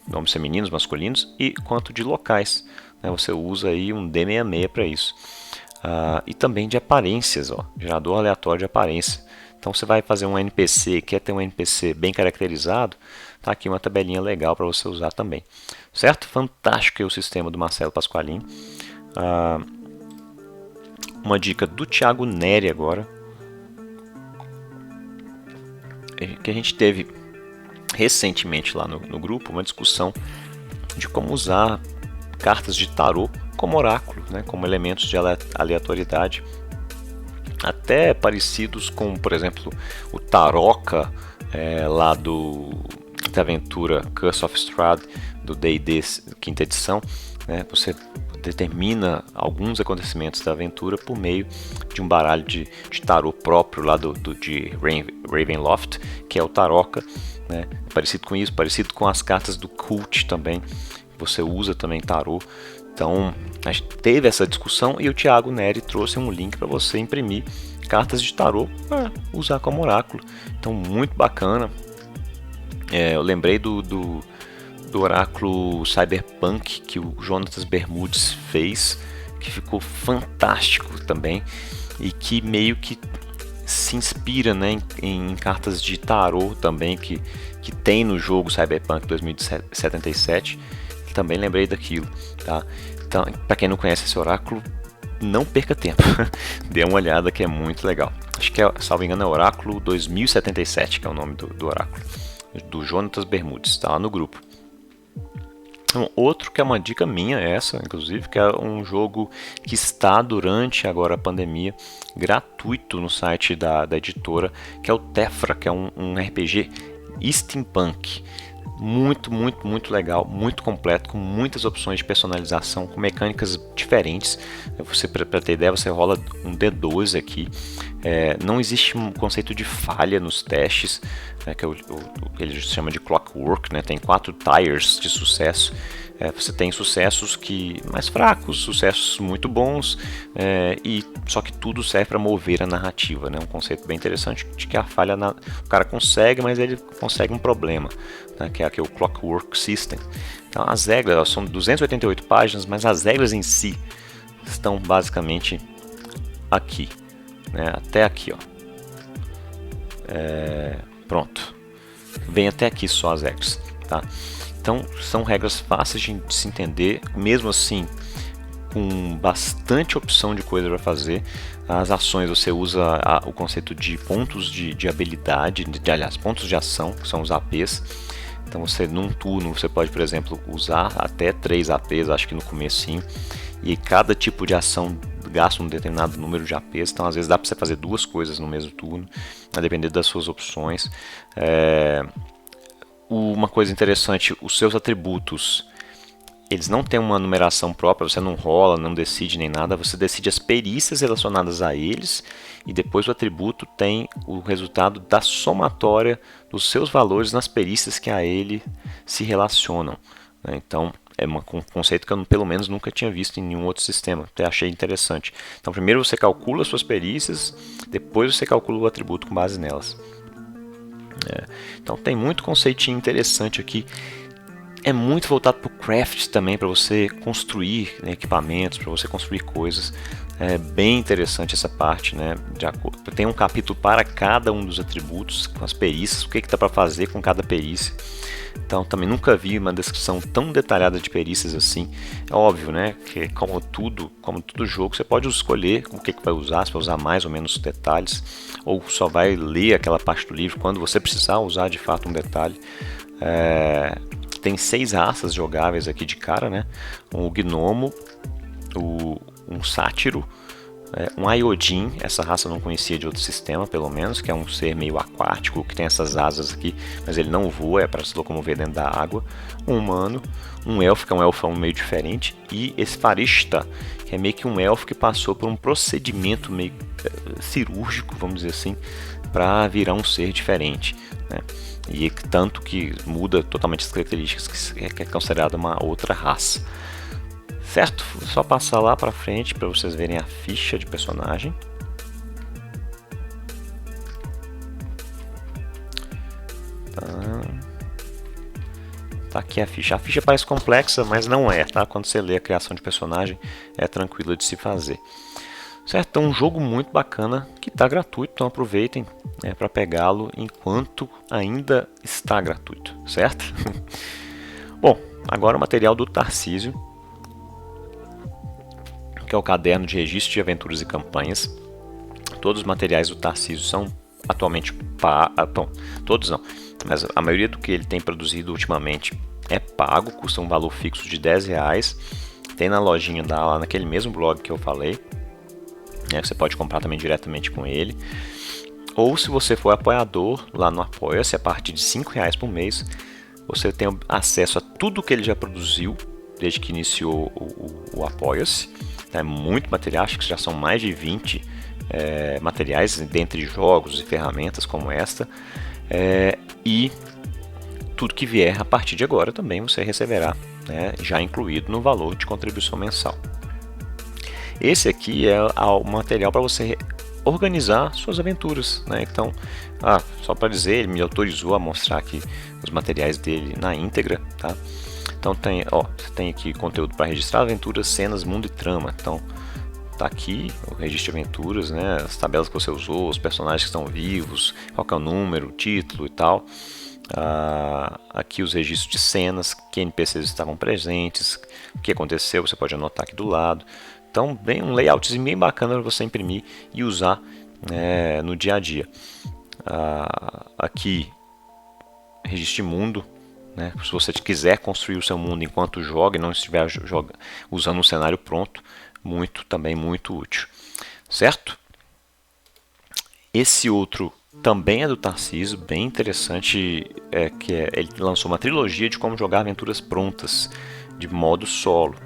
nomes femininos, masculinos, quanto de locais, né? Você usa aí um D66 para isso. E também de aparências, gerador aleatório de aparência. Então você vai fazer um NPC, quer ter um NPC bem caracterizado, tá aqui uma tabelinha legal para você usar também. Certo? Fantástico o sistema do Marcelo Pasqualin. Uma dica do Thiago Neri agora, que a gente teve recentemente lá no grupo, uma discussão de como usar cartas de tarô como oráculo, né, como elementos de aleatoriedade, até parecidos com, por exemplo, o Taroca lá da aventura Curse of Strahd do D&D 5ª edição, né, você determina alguns acontecimentos da aventura por meio de um baralho de tarô próprio lá de Ravenloft, que é o Taroca, né? Parecido com isso, parecido com as cartas do Cult também, você usa também tarô. Então a gente teve essa discussão e o Thiago Neri trouxe um link para você imprimir cartas de tarô para usar como oráculo. Então muito bacana. Eu lembrei do oráculo Cyberpunk que o Jonatas Bermudes fez, que ficou fantástico também e que meio que se inspira, né, em cartas de tarô também que tem no jogo Cyberpunk 2077. Também lembrei daquilo, tá? Então, para quem não conhece esse oráculo, não perca tempo. Dê uma olhada que é muito legal. Acho que salvo engano é Oráculo 2077, que é o nome do oráculo, do Jonatas Bermudes, tá lá no grupo. Outro que é uma dica minha, inclusive, que é um jogo que está durante agora a pandemia, gratuito no site da editora, que é o Tefra, que é um RPG steampunk. Muito, muito, muito legal, muito completo, com muitas opções de personalização, com mecânicas diferentes. Para ter ideia, você rola um D12 aqui. Não existe um conceito de falha nos testes, né, que ele chama de clockwork, né, tem 4 tiers de sucesso. Você tem sucessos mais fracos, sucessos muito bons, só que tudo serve para mover a narrativa, né? Um conceito bem interessante de que a falha o cara consegue, mas ele consegue um problema, né? Que é o Clockwork System. Então as regras são 288 páginas, mas as regras em si estão basicamente aqui, né? Até aqui, pronto, vem até aqui só as regras, tá? Então são regras fáceis de se entender, mesmo assim com bastante opção de coisa para fazer. As ações você usa o conceito de pontos de habilidade, aliás, pontos de ação, que são os APs. Então você num turno você pode, por exemplo, usar até 3 APs, acho que no comecinho, e cada tipo de ação gasta um determinado número de APs, então às vezes dá para você fazer 2 coisas no mesmo turno, a depender das suas opções. Uma coisa interessante, os seus atributos, eles não têm uma numeração própria, você não rola, não decide nem nada, você decide as perícias relacionadas a eles e depois o atributo tem o resultado da somatória dos seus valores nas perícias que a ele se relacionam, né? Então é um conceito que eu pelo menos nunca tinha visto em nenhum outro sistema, até achei interessante. Então primeiro você calcula as suas perícias, depois você calcula o atributo com base nelas. Então tem muito conceitinho interessante aqui. É muito voltado para o craft também, para você construir, né, equipamentos, para você construir coisas. É bem interessante essa parte, né? Tem um capítulo para cada um dos atributos, com as perícias, o que dá para fazer com cada perícia. Então também nunca vi uma descrição tão detalhada de perícias assim. É óbvio, né? Que como todo jogo, você pode escolher o que vai usar, se vai usar mais ou menos detalhes, ou só vai ler aquela parte do livro quando você precisar usar de fato um detalhe. Tem 6 raças jogáveis aqui de cara, né? Um gnomo, um sátiro, um Ayodin, essa raça eu não conhecia de outro sistema, pelo menos, que é um ser meio aquático, que tem essas asas aqui, mas ele não voa, é para se locomover dentro da água. Um humano, um elfo, que é um elfão meio diferente, e esse Farishta, que é meio que um elfo que passou por um procedimento meio cirúrgico, vamos dizer assim, para virar um ser diferente, né? E tanto que muda totalmente as características, que é considerada uma outra raça. Certo? Só passar lá pra frente para vocês verem a ficha de personagem. Tá aqui a ficha. A ficha parece complexa, mas não é, tá? Quando você lê a criação de personagem, é tranquila de se fazer. Certo? Então, um jogo muito bacana que está gratuito, então aproveitem, né, para pegá-lo enquanto ainda está gratuito, certo? Bom, agora o material do Tarcísio, que é o caderno de registro de aventuras e campanhas. Todos os materiais do Tarcísio são atualmente todos não, mas a maioria do que ele tem produzido ultimamente é pago, custa um valor fixo de R$10. Tem na lojinha lá naquele mesmo blog que eu falei, né, você pode comprar também diretamente com ele. Ou se você for apoiador lá no Apoia-se, a partir de R$5 por mês, você tem acesso a tudo que ele já produziu desde que iniciou o Apoia-se. É muito material, acho que já são mais de 20 materiais, dentre jogos e ferramentas como esta. E tudo que vier a partir de agora também você receberá, né, já incluído no valor de contribuição mensal. Esse aqui é o material para você organizar suas aventuras, né? Então, só para dizer, ele me autorizou a mostrar aqui os materiais dele na íntegra, tá? Então você tem aqui conteúdo para registrar aventuras, cenas, mundo e trama. Então tá aqui o registro de aventuras, né? As tabelas que você usou, os personagens que estão vivos, qual que é o número, o título e tal. Aqui os registros de cenas, que NPCs estavam presentes, o que aconteceu, você pode anotar aqui do lado. Então um layoutzinho bem bacana para você imprimir e usar no dia a dia. Aqui registro de mundo, né? Se você quiser construir o seu mundo enquanto joga e não estiver usando um cenário pronto, também muito útil, certo? Esse outro também é do Tarcísio, bem interessante, ele lançou uma trilogia de como jogar aventuras prontas de modo solo,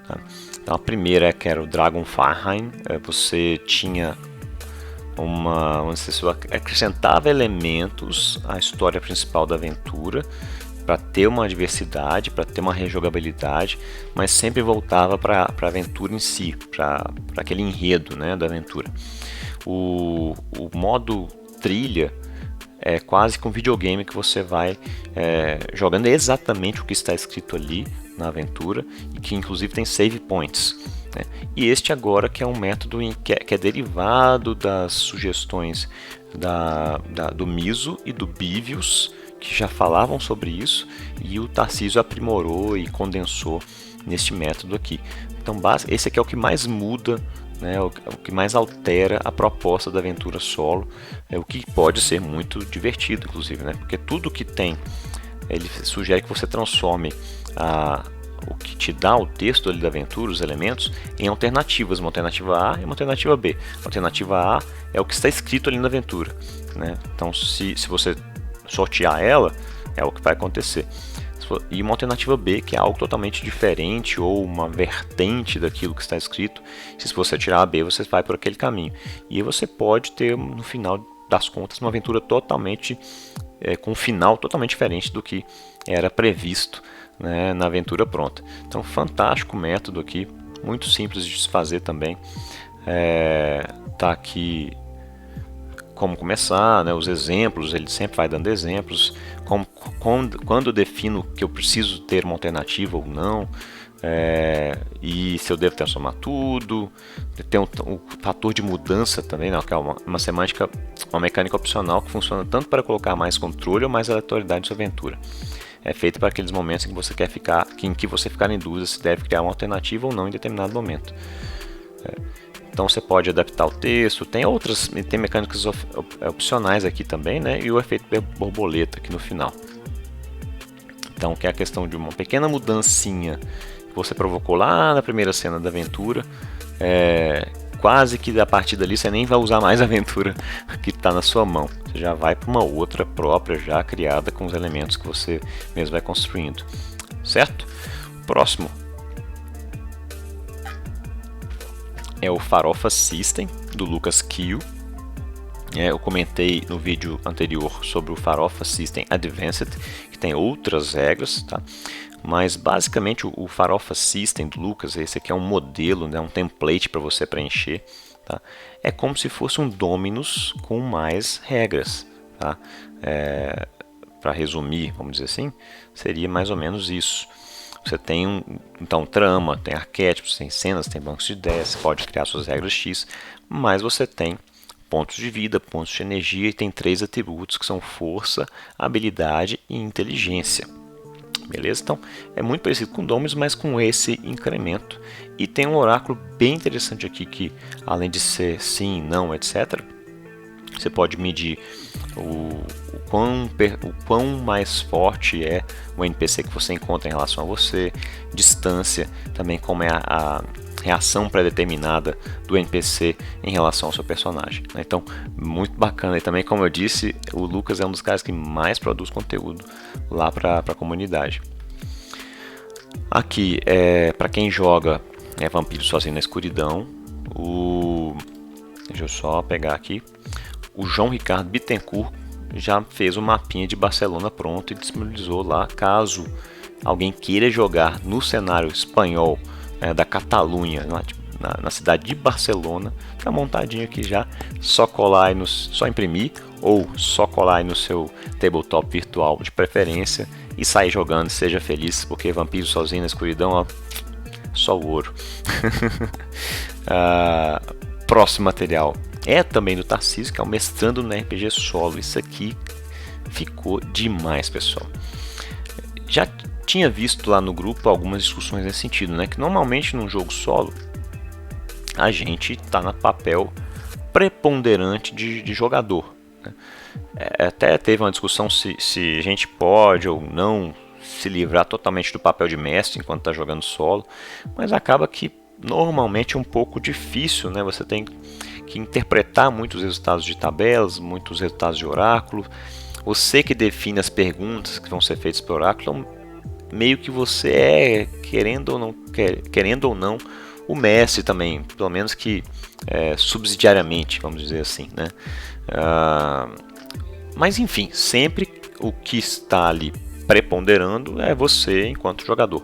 tá? Então a primeira, que era o Dragonfarheim, você tinha você acrescentava elementos à história principal da aventura para ter uma diversidade, para ter uma rejogabilidade, mas sempre voltava para a aventura em si, para aquele enredo, né, da aventura. O modo trilha é quase que um videogame que você vai jogando exatamente o que está escrito ali na aventura, e que inclusive tem save points, né? E este agora que é um método que é derivado das sugestões do Miso e do Bivius, que já falavam sobre isso, e o Tarcísio aprimorou e condensou neste método aqui. Então esse aqui é o que mais muda, né, o que mais altera a proposta da aventura solo, o que pode ser muito divertido, inclusive, né, porque tudo que tem, ele sugere que você transforme o que te dá o texto ali da aventura, os elementos, em alternativas, uma alternativa A e uma alternativa B. A alternativa A é o que está escrito ali na aventura, né? Então se você sortear ela, é o que vai acontecer. E uma alternativa B, que é algo totalmente diferente ou uma vertente daquilo que está escrito. Se você tirar a B, você vai por aquele caminho. E aí você pode ter, no final das contas, uma aventura totalmente com um final totalmente diferente do que era previsto, né, na aventura pronta. Então, fantástico método aqui, muito simples de se fazer também. Tá aqui como começar, né, os exemplos, ele sempre vai dando exemplos, quando eu defino que eu preciso ter uma alternativa ou não, e se eu devo transformar tudo. Tem o fator de mudança também, né, que é uma semântica, uma mecânica opcional que funciona tanto para colocar mais controle ou mais aleatoriedade na sua aventura. É feito para aqueles momentos em que você ficar em dúvida se deve criar uma alternativa ou não em determinado momento. Então você pode adaptar o texto, tem mecânicas opcionais aqui também, né? E o efeito borboleta aqui no final. Então, que é a questão de uma pequena mudancinha que você provocou lá na primeira cena da aventura, quase que a partir dali você nem vai usar mais a aventura que está na sua mão. Você já vai para uma outra própria, já criada com os elementos que você mesmo vai construindo. Certo? Próximo é o Farofa System, do Lucas Kiel. Eu comentei no vídeo anterior sobre o Farofa System Advanced, que tem outras regras, tá? Mas basicamente o Farofa System do Lucas, esse aqui é um modelo, né? Um template para você preencher, tá? É como se fosse um Dominus com mais regras, tá? Para resumir, vamos dizer assim, seria mais ou menos isso. Você tem então trama, tem arquétipos, tem cenas, tem bancos de ideias, você pode criar suas regras X, mas você tem pontos de vida, pontos de energia e tem 3 atributos que são força, habilidade e inteligência. Beleza? Então é muito parecido com Dominus, mas com esse incremento. E tem um oráculo bem interessante aqui que, além de ser sim, não, etc., você pode medir o quão mais forte é o NPC que você encontra em relação a você, distância, também como é a reação pré-determinada do NPC em relação ao seu personagem. Então, muito bacana. E também, como eu disse, o Lucas é um dos caras que mais produz conteúdo lá para a comunidade. Aqui, para quem joga Vampiro Sozinho na Escuridão, deixa eu só pegar aqui, o João Ricardo Bittencourt já fez um mapinha de Barcelona pronto e disponibilizou lá, caso alguém queira jogar no cenário espanhol da Catalunha, na cidade de Barcelona. Tá montadinho aqui já, só colar aí só imprimir ou só colar aí no seu tabletop virtual de preferência e sair jogando, seja feliz, porque Vampiro Sozinho na Escuridão, ó, só o ouro. Próximo material é também do Tarcísio, que é o Mestrando no RPG Solo. Isso aqui ficou demais, pessoal. Já tinha visto lá no grupo algumas discussões nesse sentido, né? Que normalmente num jogo solo a gente está no papel preponderante de jogador, né? Até teve uma discussão se a gente pode ou não se livrar totalmente do papel de mestre enquanto está jogando solo, mas acaba que normalmente é um pouco difícil, né? Você tem que interpretar muitos resultados de tabelas, muitos resultados de oráculo. Você que define as perguntas que vão ser feitas pelo oráculo, meio que você querendo ou não, o mestre também, pelo menos que subsidiariamente, vamos dizer assim, né? Mas enfim, sempre o que está ali preponderando é você enquanto jogador.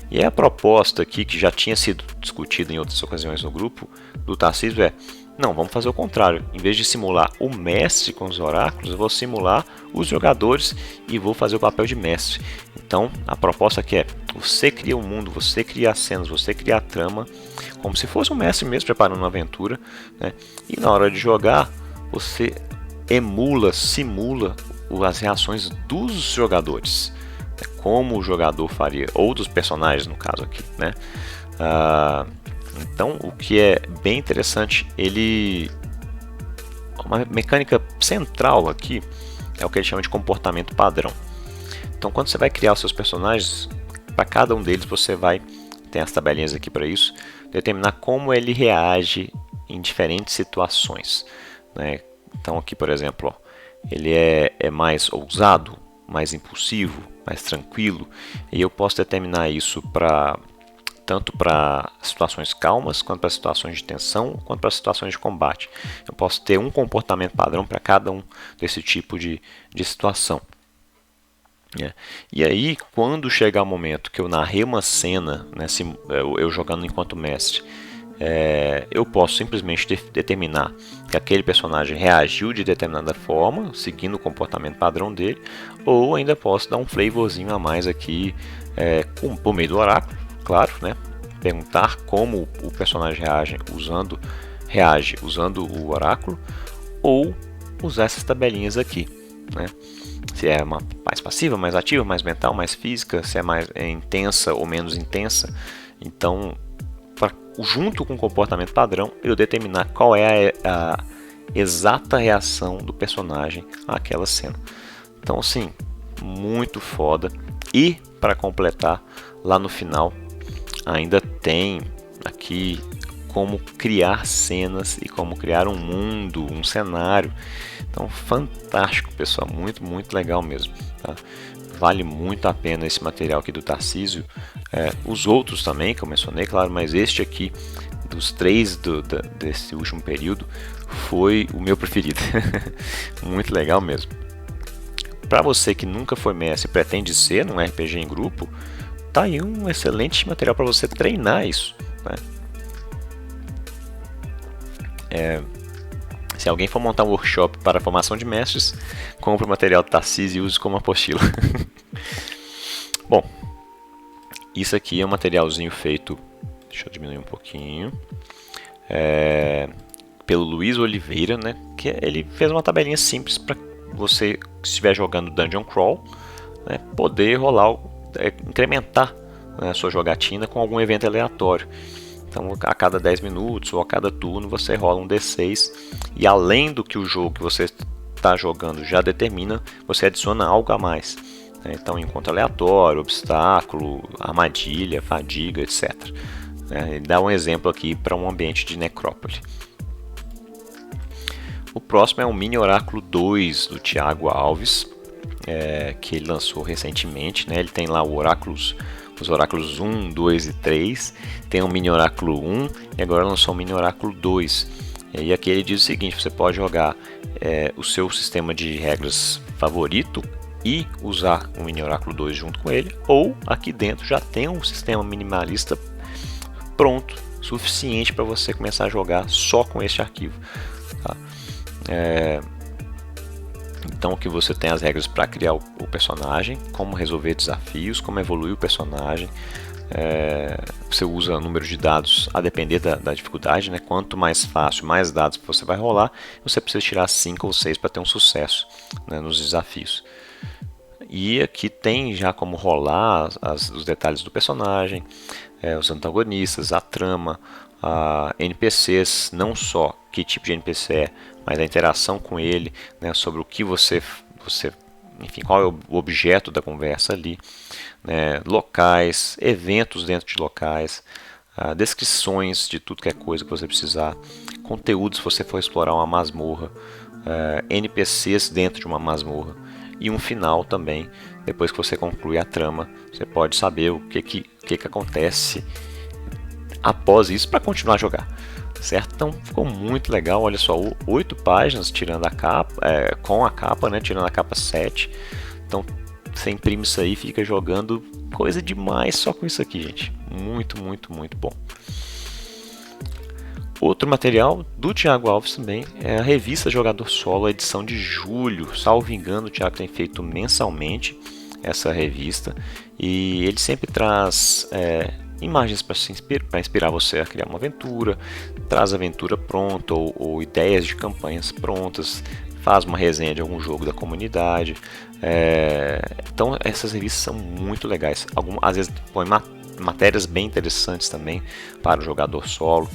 E a proposta aqui, que já tinha sido discutida em outras ocasiões no grupo do Tarcísio, não, vamos fazer o contrário. Em vez de simular o mestre com os oráculos, eu vou simular os jogadores e vou fazer o papel de mestre. Então, a proposta aqui é: você cria o mundo, você cria as cenas, você cria a trama, como se fosse um mestre mesmo preparando uma aventura, né? E na hora de jogar, você simula as reações dos jogadores, como o jogador faria, ou dos personagens no caso aqui, né? Então, o que é bem interessante, uma mecânica central aqui é o que ele chama de comportamento padrão. Então, quando você vai criar os seus personagens, para cada um deles você vai, tem as tabelinhas aqui para isso, determinar como ele reage em diferentes situações, né? Então, aqui, por exemplo, ele é mais ousado, mais impulsivo, mais tranquilo, e eu posso determinar isso tanto para situações calmas, quanto para situações de tensão, quanto para situações de combate. Eu posso ter um comportamento padrão para cada um desse tipo de situação. E aí, quando chegar o momento que eu narrei uma cena, né, eu jogando enquanto mestre, eu posso simplesmente determinar que aquele personagem reagiu de determinada forma, seguindo o comportamento padrão dele, ou ainda posso dar um flavorzinho a mais aqui, por meio do oráculo, claro, né? Perguntar como o personagem reage usando o oráculo, ou usar essas tabelinhas aqui, né? Se é mais passiva, mais ativa, mais mental, mais física, se é mais intensa ou menos intensa. Então, junto com o comportamento padrão, eu determinar qual é a exata reação do personagem àquela cena. Então, assim, muito foda. E, para completar, lá no final, ainda tem aqui como criar cenas e como criar um mundo, um cenário. Então, fantástico, pessoal, muito, muito legal mesmo, tá? Vale muito a pena esse material aqui do Tarcísio. Os outros também, que eu mencionei, claro, mas este aqui, dos 3 desse último período, foi o meu preferido. Muito legal mesmo. Para você que nunca foi mestre e pretende ser num RPG em grupo, tá aí um excelente material para você treinar isso, né? Se alguém for montar um workshop para a formação de mestres, compre o material do Tarcísio e use como apostila. Bom, isso aqui é um materialzinho feito, deixa eu diminuir um pouquinho, pelo Luiz Oliveira, né? Que ele fez uma tabelinha simples para você, que estiver jogando Dungeon Crawl, né, poder incrementar, né, a sua jogatina com algum evento aleatório. Então, a cada 10 minutos ou a cada turno você rola um D6 e, além do que o jogo que você está jogando já determina, você adiciona algo a mais, né? Então, encontro aleatório, obstáculo, armadilha, fadiga, etc. Ele dá um exemplo aqui para um ambiente de necrópole. O próximo é o Mini Oráculo 2 do Thiago Alves, que ele lançou recentemente, né? Ele tem lá os oráculos 1, 2 e 3, tem um mini oráculo 1 e agora lançou um mini oráculo 2. E aqui ele diz o seguinte: você pode jogar o seu sistema de regras favorito e usar o mini oráculo 2 junto com ele, ou aqui dentro já tem um sistema minimalista pronto, suficiente para você começar a jogar só com este arquivo, tá? Então aqui você tem as regras para criar o personagem, como resolver desafios, como evoluir o personagem. Você usa o número de dados a depender da dificuldade, né? Quanto mais fácil, mais dados você vai rolar, você precisa tirar 5 ou 6 para ter um sucesso, né, nos desafios. E aqui tem já como rolar os detalhes do personagem, os antagonistas, a trama, NPCs, não só que tipo de NPC é, mas a interação com ele, né, sobre o que você, enfim, qual é o objeto da conversa ali, né, locais, eventos dentro de locais, descrições de tudo que é coisa que você precisar, conteúdos se você for explorar uma masmorra, NPCs dentro de uma masmorra, e um final também. Depois que você conclui a trama, você pode saber o que acontece após isso para continuar a jogar, certo? Então ficou muito legal. Olha só, 8 páginas tirando a capa, com a capa, né? Tirando a capa 7. Então você imprime isso aí e fica jogando coisa demais só com isso aqui, gente. Muito, muito, muito bom. Outro material do Thiago Alves também é a revista Jogador Solo, a edição de julho. Salvo engano, o Thiago tem feito mensalmente essa revista e ele sempre traz imagens para inspirar você a criar uma aventura, traz aventura pronta ou ideias de campanhas prontas, faz uma resenha de algum jogo da comunidade. Então essas revistas são muito legais. Às vezes põe matérias bem interessantes também para o jogador solo.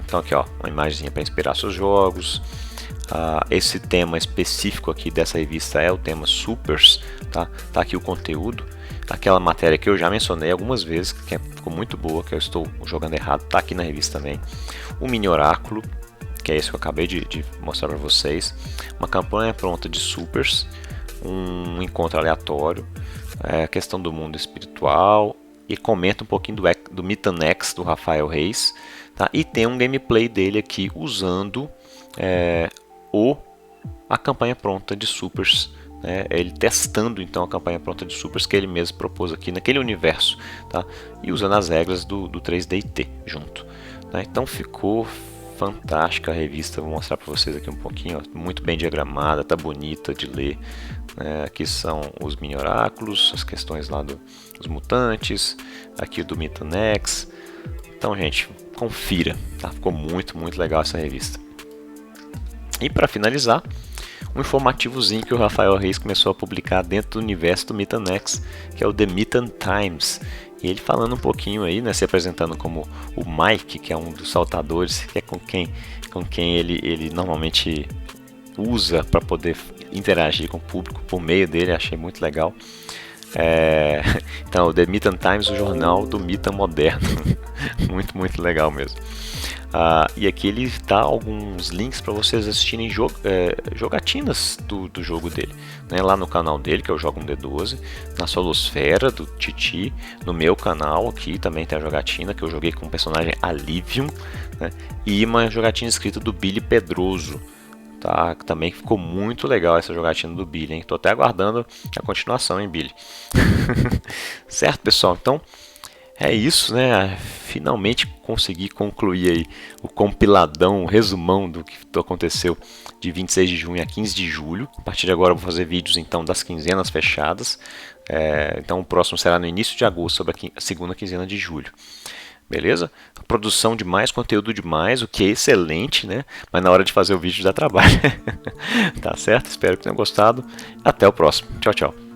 Então aqui, ó, uma imagenzinha para inspirar seus jogos. Esse tema específico aqui dessa revista é o tema Supers, tá aqui o conteúdo. Aquela matéria que eu já mencionei algumas vezes, que ficou muito boa, que eu estou jogando errado, tá aqui na revista também. O mini oráculo, que é esse que eu acabei de mostrar para vocês. Uma campanha pronta de Supers, um encontro aleatório, a questão do mundo espiritual, e comenta um pouquinho do Mitanex do Rafael Reis, tá? E tem um gameplay dele aqui usando a campanha pronta de Supers, né? Ele testando então a campanha pronta de Supers que ele mesmo propôs aqui naquele universo, tá? E usando as regras do 3DT junto, né? Então ficou fantástica a revista, vou mostrar para vocês aqui um pouquinho, ó, muito bem diagramada, tá bonita de ler, né? Aqui são os mini oráculos, as questões lá dos mutantes, aqui do Mitanex. Então, gente, confira, tá? Ficou muito legal essa revista. E para finalizar, um informativozinho que o Rafael Reis começou a publicar dentro do universo do Mitanex, que é o The Mitan Times. E ele falando um pouquinho aí, né, se apresentando como o Mike, que é um dos saltadores, que é com quem ele normalmente usa para poder interagir com o público por meio dele. Achei muito legal. Então, o The Mitan Times, o jornal do Mitan moderno. muito legal mesmo. E aqui ele dá alguns links para vocês assistirem jogatinas do jogo dele, né? Lá no canal dele, que é o Joga um D12, na Solosfera do Titi, no meu canal aqui também tem a jogatina que eu joguei com o personagem Alivium, né? E uma jogatina escrita do Billy Pedroso, tá? Também ficou muito legal essa jogatina do Billy, hein? Tô até aguardando a continuação, hein, Billy? Certo, pessoal? Então é isso, né? Finalmente consegui concluir aí o compiladão, o resumão do que aconteceu de 26 de junho a 15 de julho. A partir de agora eu vou fazer vídeos então das quinzenas fechadas. Então o próximo será no início de agosto, sobre a segunda quinzena de julho. Beleza? Produção de mais conteúdo demais, o que é excelente, né? Mas na hora de fazer o vídeo dá trabalho. Tá certo? Espero que tenham gostado. Até o próximo. Tchau, tchau.